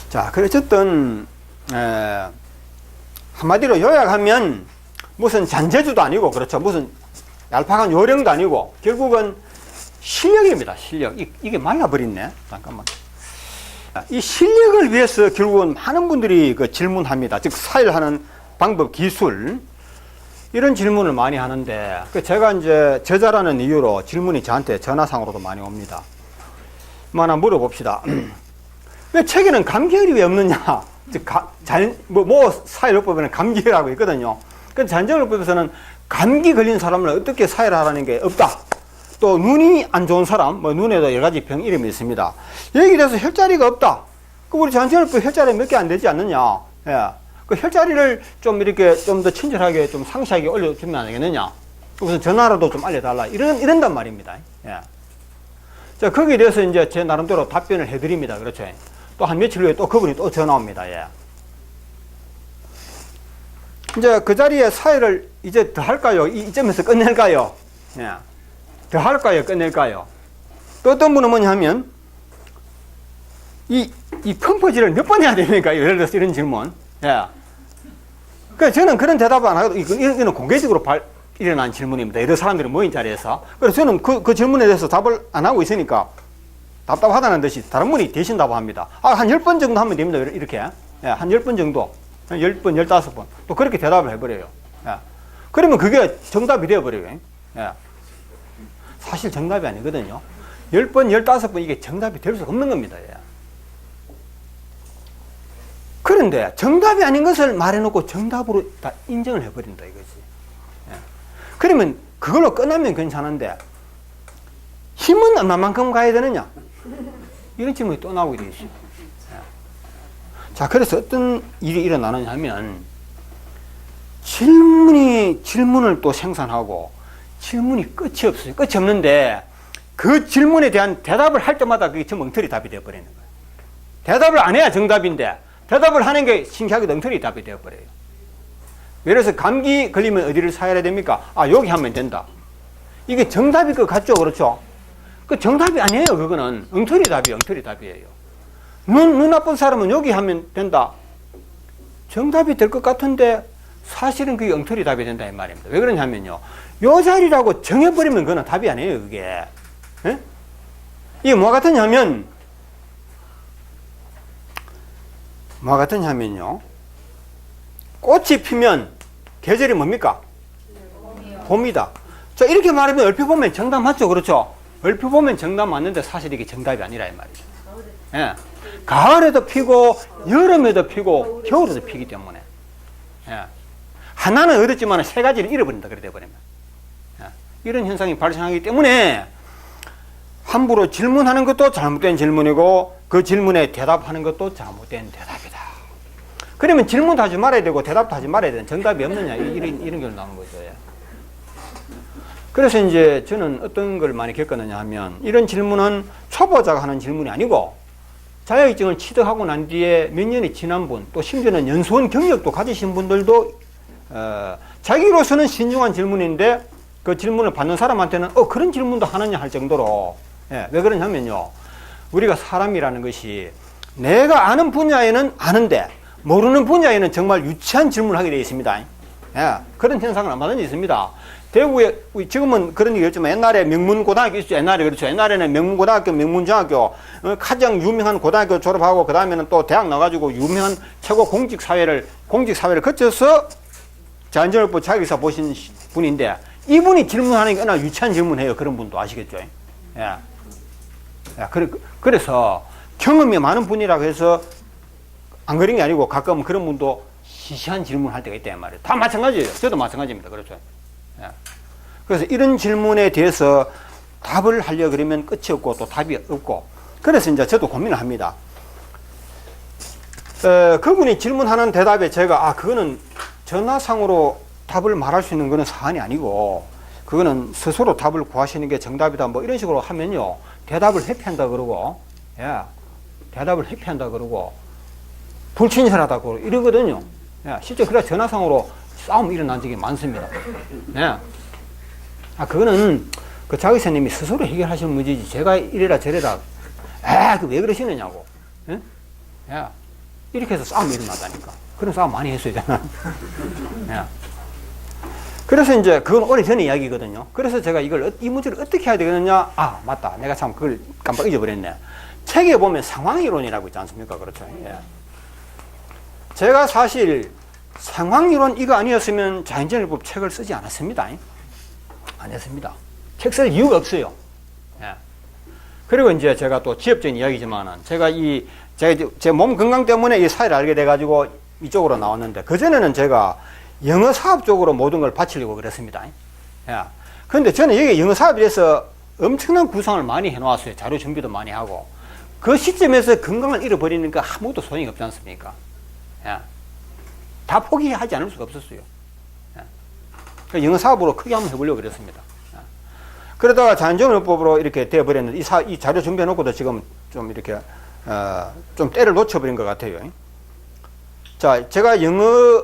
자, 어쨌든 한마디로 요약하면 무슨 잔재주도 아니고 그렇죠. 무슨 얄팍한 요령도 아니고 결국은 실력입니다. 실력. 이게 말라버렸네. 잠깐만. 이 실력을 위해서 결국은 많은 분들이 질문합니다. 즉 사회를 하는 방법, 기술 이런 질문을 많이 하는데 제가 이제 저자라는 이유로 질문이 저한테 전화상으로도 많이 옵니다. 하나 물어봅시다. 왜 책에는 감기열이 왜 없느냐? 즉 사회요법에는 감기열이라고 있거든요. 그 잔정요법에서는 감기 걸린 사람을 어떻게 사회를 하라는 게 없다. 또 눈이 안 좋은 사람, 눈에도 여러 가지 병 이름이 있습니다. 여기에 대해서 혈자리가 없다. 우리 잔정요법 혈자리 몇 개 안 되지 않느냐? 예. 그 혈자리를 좀 이렇게 좀 더 친절하게 좀 상세하게 올려주면 안 되겠느냐? 무슨 전화라도 좀 알려달라. 이런단 말입니다. 예. 자, 거기에 대해서 이제 제 나름대로 답변을 해드립니다. 그렇죠? 또 한 며칠 후에 또 그분이 또 전화 옵니다. 예. 이제 그 자리에 사회를 이제 더 할까요? 이점에서 끝낼까요? 예. 더 할까요? 끝낼까요? 또 어떤 분은 뭐냐 하면, 이 펌퍼질을 몇 번 해야 됩니까? 예를 들어서 이런 질문. 예. 저는 그런 대답을 안 하고, 이거는 공개적으로 일어난 질문입니다. 여러 사람들이 모인 자리에서. 그래서 저는 그 질문에 대해서 답을 안 하고 있으니까, 답답하다는 듯이 다른 분이 대신 답합니다. 한 10번 정도 하면 됩니다. 이렇게. 예, 한 10번 정도. 10번, 15번. 또 그렇게 대답을 해버려요. 예. 그러면 그게 정답이 되어버려요. 예. 사실 정답이 아니거든요. 10번, 15번 이게 정답이 될 수가 없는 겁니다. 예. 그런데 정답이 아닌 것을 말해놓고 정답으로 다 인정을 해버린다 이거지. 예. 그러면 그걸로 끝나면 괜찮은데 힘은 얼마만큼 가야 되느냐? 이런 질문이 또 나오게 돼 있어요. 예. 자, 그래서 어떤 일이 일어나느냐 하면 질문을 또 생산하고 질문이 끝이 없어요. 끝이 없는데 그 질문에 대한 대답을 할 때마다 그게 전부 엉터리 답이 되어버리는 거예요. 대답을 안 해야 정답인데 대답을 하는 게 신기하게 엉터리 답이 되어버려요. 예를 들어서 감기 걸리면 어디를 사야 됩니까? 아, 여기 하면 된다. 이게 정답일 것 같죠? 그렇죠? 그 정답이 아니에요. 그거는 엉터리 답이에요. 눈 나쁜 사람은 여기 하면 된다. 정답이 될 것 같은데 사실은 그게 엉터리 답이 된다 이 말입니다. 왜 그러냐면요, 요 자리라고 정해버리면 그건 답이 아니에요. 그게 예? 이게 뭐가 같으냐면요, 꽃이 피면 계절이 뭡니까? 봄이다. 자, 이렇게 말하면 얼핏 보면 정답 맞죠? 그렇죠? 얼핏 보면 정답 맞는데 사실 이게 정답이 아니라 이 말이죠. 예. 가을에도 피고 여름에도 피고 겨울에도 피기 때문에, 예. 하나는 얻었지만 세 가지를 잃어버린다. 그래 돼버리면, 예. 이런 현상이 발생하기 때문에 함부로 질문하는 것도 잘못된 질문이고 그 질문에 대답하는 것도 잘못된 대답이다. 그러면 질문도 하지 말아야 되고 대답도 하지 말아야 되는, 정답이 없느냐 이런 게 나오는 거죠. 예. 그래서 이제 저는 어떤 걸 많이 겪었느냐 하면 이런 질문은 초보자가 하는 질문이 아니고 자격증을 취득하고 난 뒤에 몇 년이 지난 분, 또 심지어는 연수원 경력도 가지신 분들도 자기로서는 신중한 질문인데 그 질문을 받는 사람한테는 그런 질문도 하느냐 할 정도로, 예, 왜 그러냐면요, 우리가 사람이라는 것이 내가 아는 분야에는 아는데 모르는 분야에는 정말 유치한 질문을 하게 되어 있습니다. 예, 그런 현상은 얼마든지 있습니다. 대구에 지금은 그런 얘기 없지만 옛날에 명문고등학교 있었죠. 옛날에 그렇죠. 옛날에는 명문고등학교, 명문중학교, 가장 유명한 고등학교 졸업하고 그 다음에는 또 대학 나가지고 유명한 최고 공직사회를 거쳐서 자연전업부 자격사 보신 분인데 이분이 질문하는 게 얼마나 유치한 질문해요. 그런 분도 아시겠죠. 예. 그래서 경험이 많은 분이라고 해서 안 그런 게 아니고 가끔 그런 분도 시시한 질문을 할 때가 있단 말이에요. 다 마찬가지예요. 저도 마찬가지입니다. 그렇죠. 예. 그래서 이런 질문에 대해서 답을 하려고 그러면 끝이 없고 또 답이 없고, 그래서 이제 저도 고민을 합니다. 그분이 질문하는 대답에 제가 그거는 전화상으로 답을 말할 수 있는 거는 사안이 아니고 그거는 스스로 답을 구하시는 게 정답이다 뭐 이런 식으로 하면요, 대답을 회피한다 그러고, 예, 대답을 회피한다 그러고 불친절하다 그러고 이러거든요. 예, 실제 그래 전화상으로 싸움이 일어난 적이 많습니다. 예. 그거는 그 자기사님이 스스로 해결하시는 문제지 제가 이래라 저래라 그 왜 그러시느냐고. 예? 예. 이렇게 해서 싸움이 일어나다니까. 그런 싸움 많이 했어요 저는. 예. 그래서 이제 그건 오래전의 이야기거든요. 그래서 제가 이 문제를 어떻게 해야 되겠느냐. 맞다, 내가 참 그걸 깜빡 잊어버렸네. 책에 보면 상황이론이라고 있지 않습니까? 그렇죠. 예. 제가 사실 상황이론 이거 아니었으면 자연전율법 책을 쓰지 않았습니다. 안 했습니다. 책 쓸 이유가 없어요. 예. 그리고 이제 제가 또 지엽적인 이야기지만은 제가 제 몸 건강 때문에 이 사회를 알게 돼가지고 이쪽으로 나왔는데 그전에는 제가 영어 사업 쪽으로 모든 걸 바치려고 그랬습니다. 예. 그런데 저는 여기 영어 사업에 대해서 엄청난 구상을 많이 해놓았어요. 자료 준비도 많이 하고. 그 시점에서 건강을 잃어버리니까 아무것도 소용이 없지 않습니까? 예. 다 포기하지 않을 수가 없었어요. 예. 그러니까 영어 사업으로 크게 한번 해보려고 그랬습니다. 예. 그러다가 자연전율법으로 이렇게 되어버렸는데 이 자료 준비해놓고도 지금 좀 이렇게 좀 때를 놓쳐버린 것 같아요. 자, 제가 영어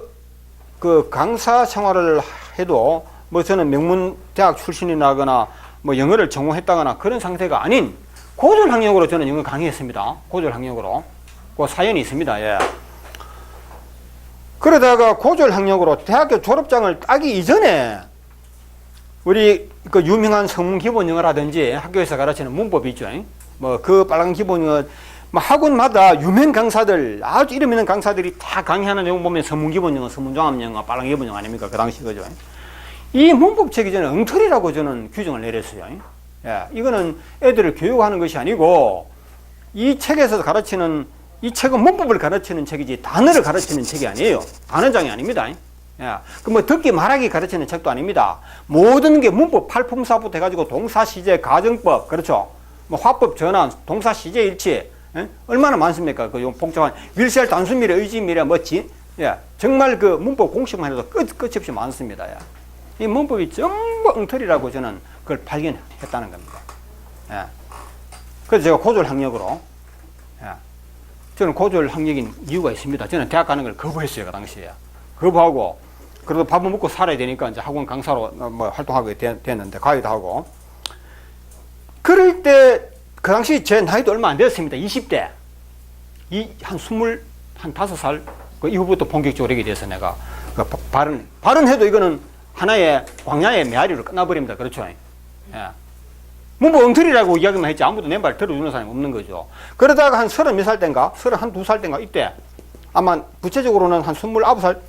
그 강사 생활을 해도 뭐 저는 명문대학 출신이 나거나 뭐 영어를 전공했다거나 그런 상태가 아닌 고졸학력으로 저는 영어 강의했습니다. 고졸학력으로. 그 사연이 있습니다. 예. 그러다가 고졸학력으로 대학교 졸업장을 따기 이전에 우리 그 유명한 성문기본영어라든지 학교에서 가르치는 문법이 있죠. 뭐 그 빨간 기본영어 뭐 학원마다 유명 강사들, 아주 이름 있는 강사들이 다 강의하는 내용 보면 성문기본영어, 성문종합영어, 빨간기본영어 아닙니까? 그 당시 거죠. 이 문법책이 저는 엉터리라고 저는 규정을 내렸어요. 예, 이거는 애들을 교육하는 것이 아니고 이 책에서 가르치는 이 책은 문법을 가르치는 책이지 단어를 가르치는 책이 아니에요. 단어장이 아닙니다. 예. 그 뭐 듣기 말하기 가르치는 책도 아닙니다. 모든 게 문법 팔품사부터 해가지고 동사, 시제, 가정법, 그렇죠. 뭐 화법, 전환, 동사, 시제, 일치, 예? 얼마나 많습니까? 그 복잡한 wilshall, 단수미래, 의지미래, 예. 정말 그 문법 공식만 해도 끝이 없이 많습니다. 예. 이 문법이 전부 엉터리라고 저는 그걸 발견했다는 겁니다. 예. 그래서 제가 고졸 학력으로, 예. 저는 고졸 학력인 이유가 있습니다. 저는 대학 가는 걸 거부했어요, 그 당시에. 거부하고, 그래도 밥을 먹고 살아야 되니까 이제 학원 강사로 뭐 활동하게 됐는데, 가기도 하고. 그럴 때, 그 당시 제 나이도 얼마 안 되었습니다. 20대. 한 25살. 그 이후부터 본격적으로 하게 돼서 내가, 그 발언해도 이거는 하나의 광야의 메아리로 끝나버립니다. 그렇죠. 예. 문법 엉터리라고 이야기만 했지 아무도 내 말 들어주는 사람이 없는 거죠. 그러다가 한 30몇 살 땐가, 32살 땐가 이때, 아마 구체적으로는 한 29살,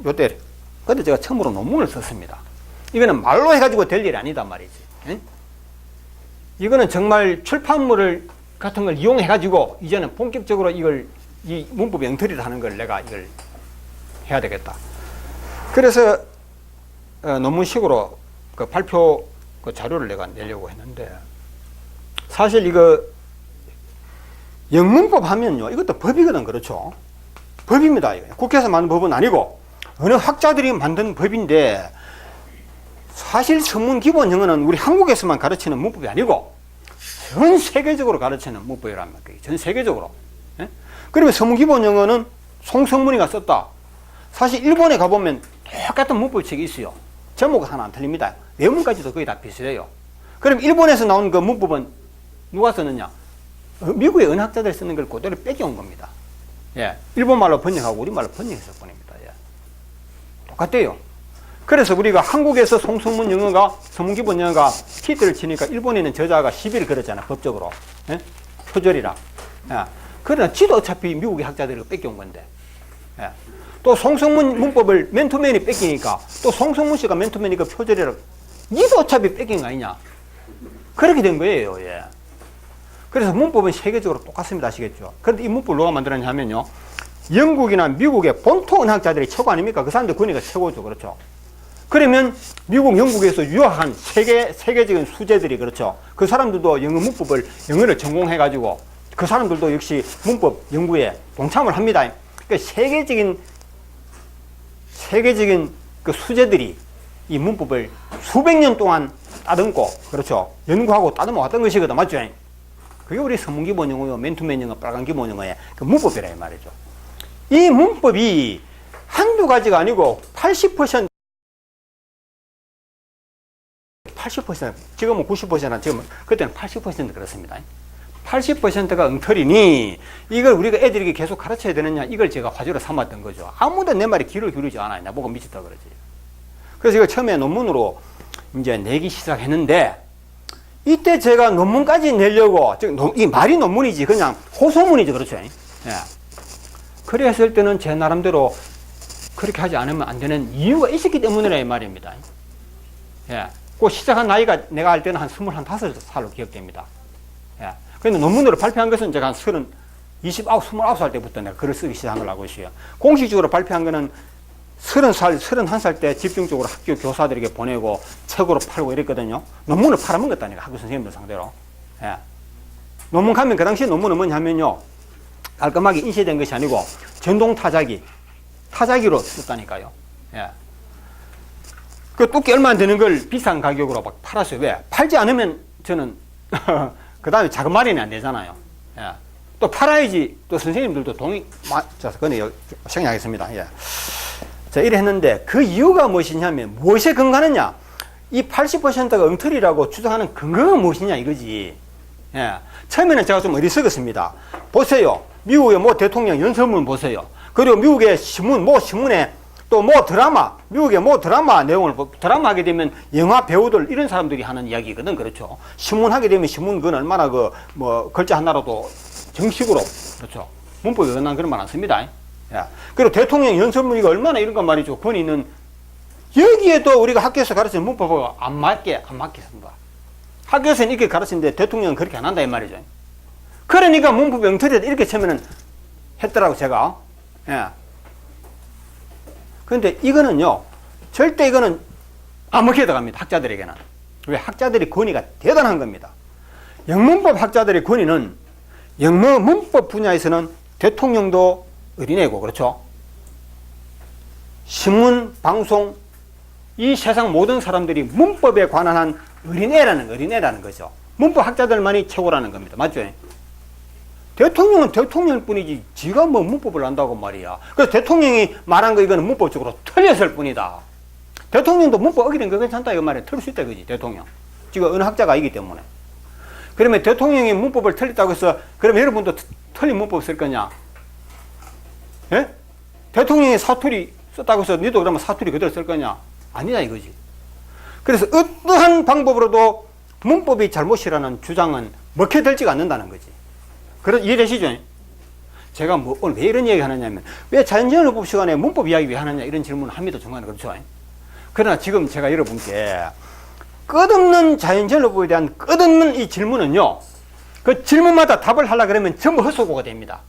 요때. 그때 제가 처음으로 논문을 썼습니다. 이거는 말로 해가지고 될 일이 아니단 말이지. 응? 이거는 정말 출판물을 같은 걸 이용해가지고 이제는 본격적으로 이 문법의 엉터리를 하는 걸 내가 이걸 해야 되겠다. 그래서 논문식으로 그 발표 그 자료를 내가 내려고 했는데, 사실 이거 영문법 하면요, 이것도 법이거든. 그렇죠. 법입니다. 이거. 국회에서 만든 법은 아니고 어느 학자들이 만든 법인데, 사실 전문 기본 영어는 우리 한국에서만 가르치는 문법이 아니고 전 세계적으로 가르치는 문법이란 말이에요. 전 세계적으로. 예? 그러면 전문 기본 영어는 송성문이가 썼다. 사실 일본에 가보면 똑같은 문법책이 있어요. 제목은 하나 안 틀립니다. 외문까지도 거의 다 비슷해요. 그럼 일본에서 나온 그 문법은 누가 썼느냐? 미국의 언어학자들이 쓰는 걸 그대로 뺏겨온 겁니다. 예. 일본말로 번역하고 우리말로 번역했을 뿐입니다. 예. 똑같대요. 그래서 우리가 한국에서 송성문 영어가, 전문기본 영어가 히트를 치니까 일본에 있는 저자가 시비를 걸었잖아, 법적으로. 예? 표절이라. 예. 그러나 지도 어차피 미국의 학자들이 뺏겨온 건데. 예. 또 송성문 문법을 맨투맨이 뺏기니까, 또 송성문 씨가 맨투맨이니까 표절이라. 니도 어차피 뺏긴 거 아니냐. 그렇게 된 거예요. 예. 그래서 문법은 세계적으로 똑같습니다. 아시겠죠? 그런데 이 문법을 누가 만들었냐 하면요, 영국이나 미국의 본토 언어학자들이 최고 아닙니까? 그 사람들 권위가 최고죠. 그렇죠? 그러면 미국, 영국에서 유학한 세계적인 수재들이, 그렇죠? 그 사람들도 영어 문법을, 영어를 전공해가지고 그 사람들도 역시 문법 연구에 동참을 합니다. 그러니까 세계적인 그 수재들이 이 문법을 수백 년 동안 따듬고, 그렇죠? 연구하고 따듬어 왔던 것이거든. 맞죠? 그게 우리 전문기본 영어요, 맨투맨 영어, 빨간 기본 영어의 그 문법이라 이 말이죠. 이 문법이 한두 가지가 아니고 80%, 지금은 90%, 지금 그때는 80% 그렇습니다. 80%가 엉터리니 이걸 우리가 애들에게 계속 가르쳐야 되느냐, 이걸 제가 화제로 삼았던 거죠. 아무도 내 말에 귀를 기울이지 않아요. 나보고 미쳤다 그러지. 그래서 이거 처음에 논문으로 이제 내기 시작했는데, 이때 제가 논문까지 내려고, 이 말이 논문이지 그냥 호소문이죠. 그렇죠? 예. 그래 했을 때는 제 나름대로 그렇게 하지 않으면 안 되는 이유가 있었기 때문이라 이 말입니다. 예. 그 시작한 나이가 내가 할 때는 한 25살로 기억됩니다. 예. 그런데 논문으로 발표한 것은 제가 한 29살 때부터 내가 글을 쓰기 시작한 걸 알고 있어요. 공식적으로 발표한 거는 31살 때 집중적으로 학교 교사들에게 보내고 책으로 팔고 이랬거든요. 논문을 팔아먹었다니까, 학교 선생님들 상대로. 예. 논문 가면 그 당시에 논문은 뭐냐면요, 깔끔하게 인쇄된 것이 아니고 전동 타자기로 썼다니까요. 예. 그 두께 얼마 안 되는 걸 비싼 가격으로 막 팔았어요. 왜? 팔지 않으면 저는 그 다음에 자금 마련이 안 되잖아요. 예. 또 팔아야지 또 선생님들도 자, 그건 생략하겠습니다. 예. 자, 이래 했는데 그 이유가 무엇이냐면, 무엇에 근거하느냐? 이 80%가 엉터리라고 주장하는 근거가 무엇이냐 이거지. 예. 처음에는 제가 좀 어리석었습니다. 보세요. 미국의 뭐 대통령 연설문 보세요. 그리고 미국의 신문에 또 뭐 드라마, 미국의 뭐 드라마 내용을, 드라마 하게 되면 영화 배우들 이런 사람들이 하는 이야기거든. 그렇죠? 신문 하게 되면 신문 그건 얼마나 글자 하나라도 정식으로, 그렇죠? 문법에 어긋난 그런 말 안 씁니다. 예. 그리고 대통령 연설문이가 얼마나 이런 건 말이죠. 권위 있는, 여기에도 우리가 학교에서 가르치는 문법하고 안 맞게 쓴다. 학교에서는 이렇게 가르치는데 대통령은 그렇게 안 한다 이 말이죠. 그러니까 문법 엉터리다 이렇게 치면은 했더라고, 제가. 예. 그런데 이거는요, 절대 이거는 안 먹혀 들어갑니다, 학자들에게는. 왜? 학자들의 권위가 대단한 겁니다. 영문법 학자들의 권위는 영어 문법 분야에서는 대통령도 어린애고, 그렇죠? 신문, 방송, 이 세상 모든 사람들이 문법에 관한 한 어린애라는 거죠. 문법 학자들만이 최고라는 겁니다. 맞죠? 대통령은 대통령일 뿐이지 지가 뭐 문법을 안다고 말이야. 그래서 대통령이 말한 거 이거는 문법적으로 틀렸을 뿐이다. 대통령도 문법 어기는 거 괜찮다 이거 말이야. 틀릴 수 있다 이거지, 대통령. 지금 어느 학자가 아니기 때문에. 그러면 대통령이 문법을 틀렸다고 해서 그러면 여러분도 틀린 문법 쓸 거냐? 예? 대통령이 사투리 썼다고 해서 너도 그러면 사투리 그대로 쓸 거냐? 아니다 이거지. 그래서 어떠한 방법으로도 문법이 잘못이라는 주장은 먹혀들지가 않는다는 거지. 그래서 이해되시죠? 제가 뭐 오늘 왜 이런 이야기 하느냐면 왜 자연재해법 시간에 문법 이야기 왜 하느냐 이런 질문을 합니다. 정말 그렇죠? 그러나 지금 제가 여러분께 끝없는 자연재해법에 대한 끝없는 이 질문은요, 그 질문마다 답을 하려고 그러면 전부 헛소고가 됩니다.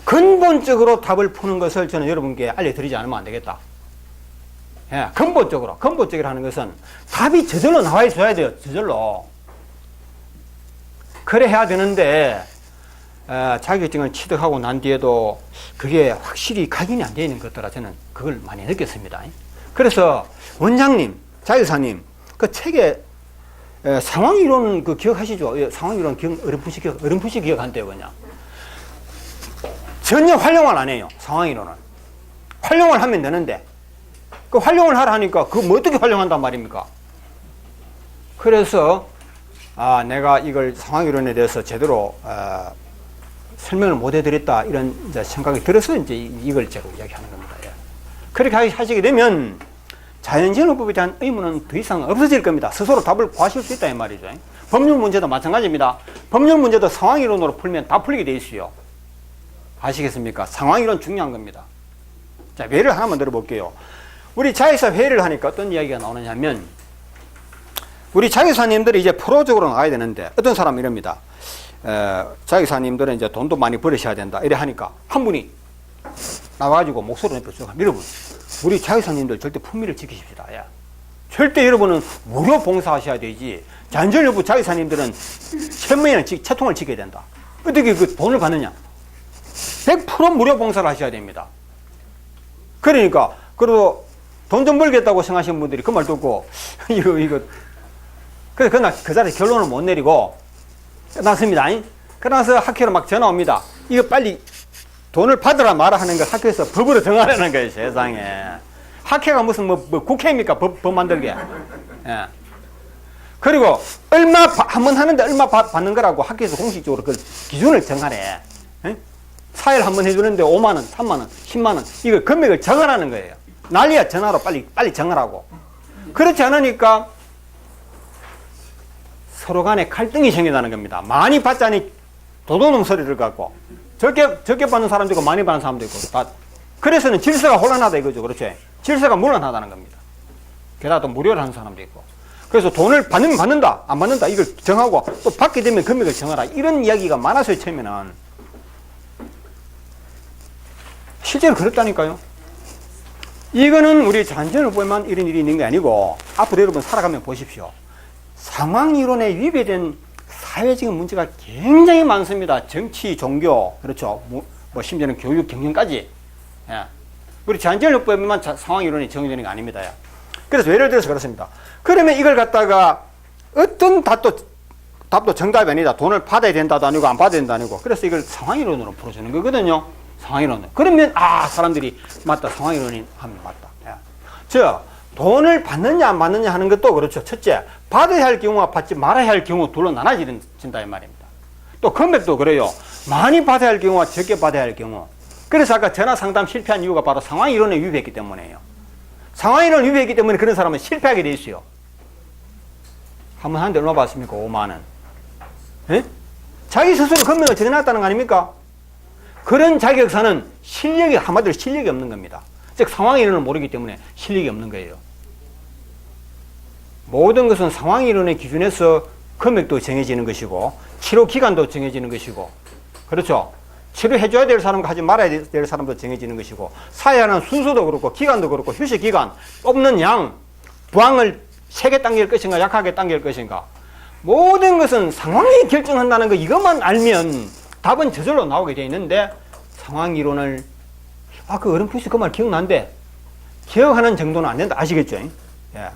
근본적으로 답을 푸는 것을 저는 여러분께 알려드리지 않으면 안 되겠다. 예, 근본적으로 하는 것은 답이 저절로 나와 있어야 돼요. 저절로. 그래 해야 되는데 자격증을 취득하고 난 뒤에도 그게 확실히 각인이 안 되어 있는 것더라. 저는 그걸 많이 느꼈습니다. 그래서 원장님, 자유사님 그 책에 상황이론 그 기억하시죠? 상황이론 어렴풋이 기억한대요. 그냥 전혀 활용을 안 해요. 상황이론은 활용을 하면 되는데 그 활용을 하라 하니까 그 뭐 어떻게 활용한단 말입니까? 그래서 내가 이걸 상황이론에 대해서 제대로 설명을 못 해드렸다 이런 이제 생각이 들어서 이제 이걸 제가 이야기하는 겁니다. 예. 그렇게 하시게 되면 자연재해법에 대한 의문은 더 이상 없어질 겁니다. 스스로 답을 구하실 수 있다 이 말이죠. 법률 문제도 마찬가지입니다. 법률 문제도 상황이론으로 풀면 다 풀리게 돼 있어요. 아시겠습니까? 상황이론 중요한 겁니다. 자, 예를 하나만 들어볼게요. 우리 자회사 회의를 하니까 어떤 이야기가 나오느냐면 우리 자회사님들이 이제 프로적으로 나가야 되는데 어떤 사람은 이럽니다. 자회사님들은 이제 돈도 많이 벌으셔야 된다 이래 하니까 한 분이 나와가지고 목소리를 내서 여러분 우리 자회사님들 절대 품위를 지키십시다. 야. 절대 여러분은 무료 봉사하셔야 되지. 자연재해법 자회사님들은 채통을 지켜야 된다. 어떻게 그 돈을 받느냐? 100% 무료 봉사를 하셔야 됩니다. 그러니까 그래도 돈 좀 벌겠다고 생각하시는 분들이 그 말 듣고 이거 그래서 그날 그 자리에 결론을 못 내리고 끝났습니다. 그러나서 학회로 막 전화 옵니다. 이거 빨리 돈을 받으라 마라 하는 걸 학회에서 법으로 정하라는 거예요. 세상에. 학회가 무슨 뭐 국회입니까? 법 만들게. 예. 그리고 얼마 한 번 하는데 얼마 받는 거라고 학회에서 공식적으로 그 기준을 정하래. 예? 사회를 한 번 해주는데 5만 원, 3만 원, 10만 원 이거 금액을 정하라는 거예요. 난리야. 전화로 빨리 정하라고. 그렇지 않으니까 서로 간에 갈등이 생긴다는 겁니다. 많이 받자니 도둑놈 소리를 갖고 적게 받는 사람도 있고 많이 받는 사람도 있고 다. 그래서는 질서가 혼란하다 이거죠. 그렇죠? 질서가 문란하다는 겁니다. 게다가 또 무료를 하는 사람도 있고. 그래서 돈을 받으면 받는다, 안 받는다 이걸 정하고 또 받게 되면 금액을 정하라 이런 이야기가 많아서 처음에는 실제로 그렇다니까요. 이거는 우리 자연재해법에만 이런 일이 있는 게 아니고 앞으로 여러분 살아가면 보십시오. 상황이론에 위배된 사회적인 문제가 굉장히 많습니다. 정치, 종교, 그렇죠. 뭐 심지어는 교육, 경영까지. 예. 우리 자연재해법에만 상황이론이 정해지는 게 아닙니다. 그래서 예를 들어서 그렇습니다. 그러면 이걸 갖다가 어떤 답도 정답이 아니다. 돈을 받아야 된다도 아니고 안 받아야 된다도 아니고. 그래서 이걸 상황이론으로 풀어주는 거거든요. 상황이론은. 그러면 사람들이 맞다. 상황이론이 하면 맞다. 예. 돈을 받느냐 안 받느냐 하는 것도 그렇죠. 첫째, 받아야 할 경우와 받지 말아야 할 경우 둘로 나눠진다 이 말입니다. 또 금액도 그래요. 많이 받아야 할 경우와 적게 받아야 할 경우. 그래서 아까 전화 상담 실패한 이유가 바로 상황이론에 위배했기 때문이에요. 상황이론에 위배했기 때문에 그런 사람은 실패하게 돼 있어요. 한 번 하는데 얼마 받습니까? 5만 원. 예? 자기 스스로 금액을 정해놨다는 거 아닙니까? 그런 자격사는 한마디로 실력이 없는 겁니다. 즉 상황이론을 모르기 때문에 실력이 없는 거예요. 모든 것은 상황이론의 기준에서 금액도 정해지는 것이고 치료 기간도 정해지는 것이고, 그렇죠? 치료해줘야 될 사람과 하지 말아야 될 사람도 정해지는 것이고, 사회하는 순서도 그렇고, 기간도 그렇고, 휴식 기간, 뽑는 양, 부항을 세게 당길 것인가, 약하게 당길 것인가. 모든 것은 상황이 결정한다는 거, 이것만 알면 답은 저절로 나오게 돼 있는데, 상황 이론을, 그 어렴풋이 그 말 기억난데, 기억하는 정도는 안 된다. 아시겠죠? 예.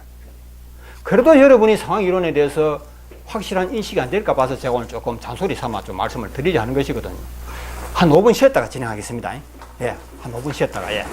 그래도 여러분이 상황 이론에 대해서 확실한 인식이 안 될까 봐서 제가 오늘 조금 잔소리 삼아 좀 말씀을 드리려 하는 것이거든요. 한 5분 쉬었다가 진행하겠습니다. 예. 한 5분 쉬었다가, 예.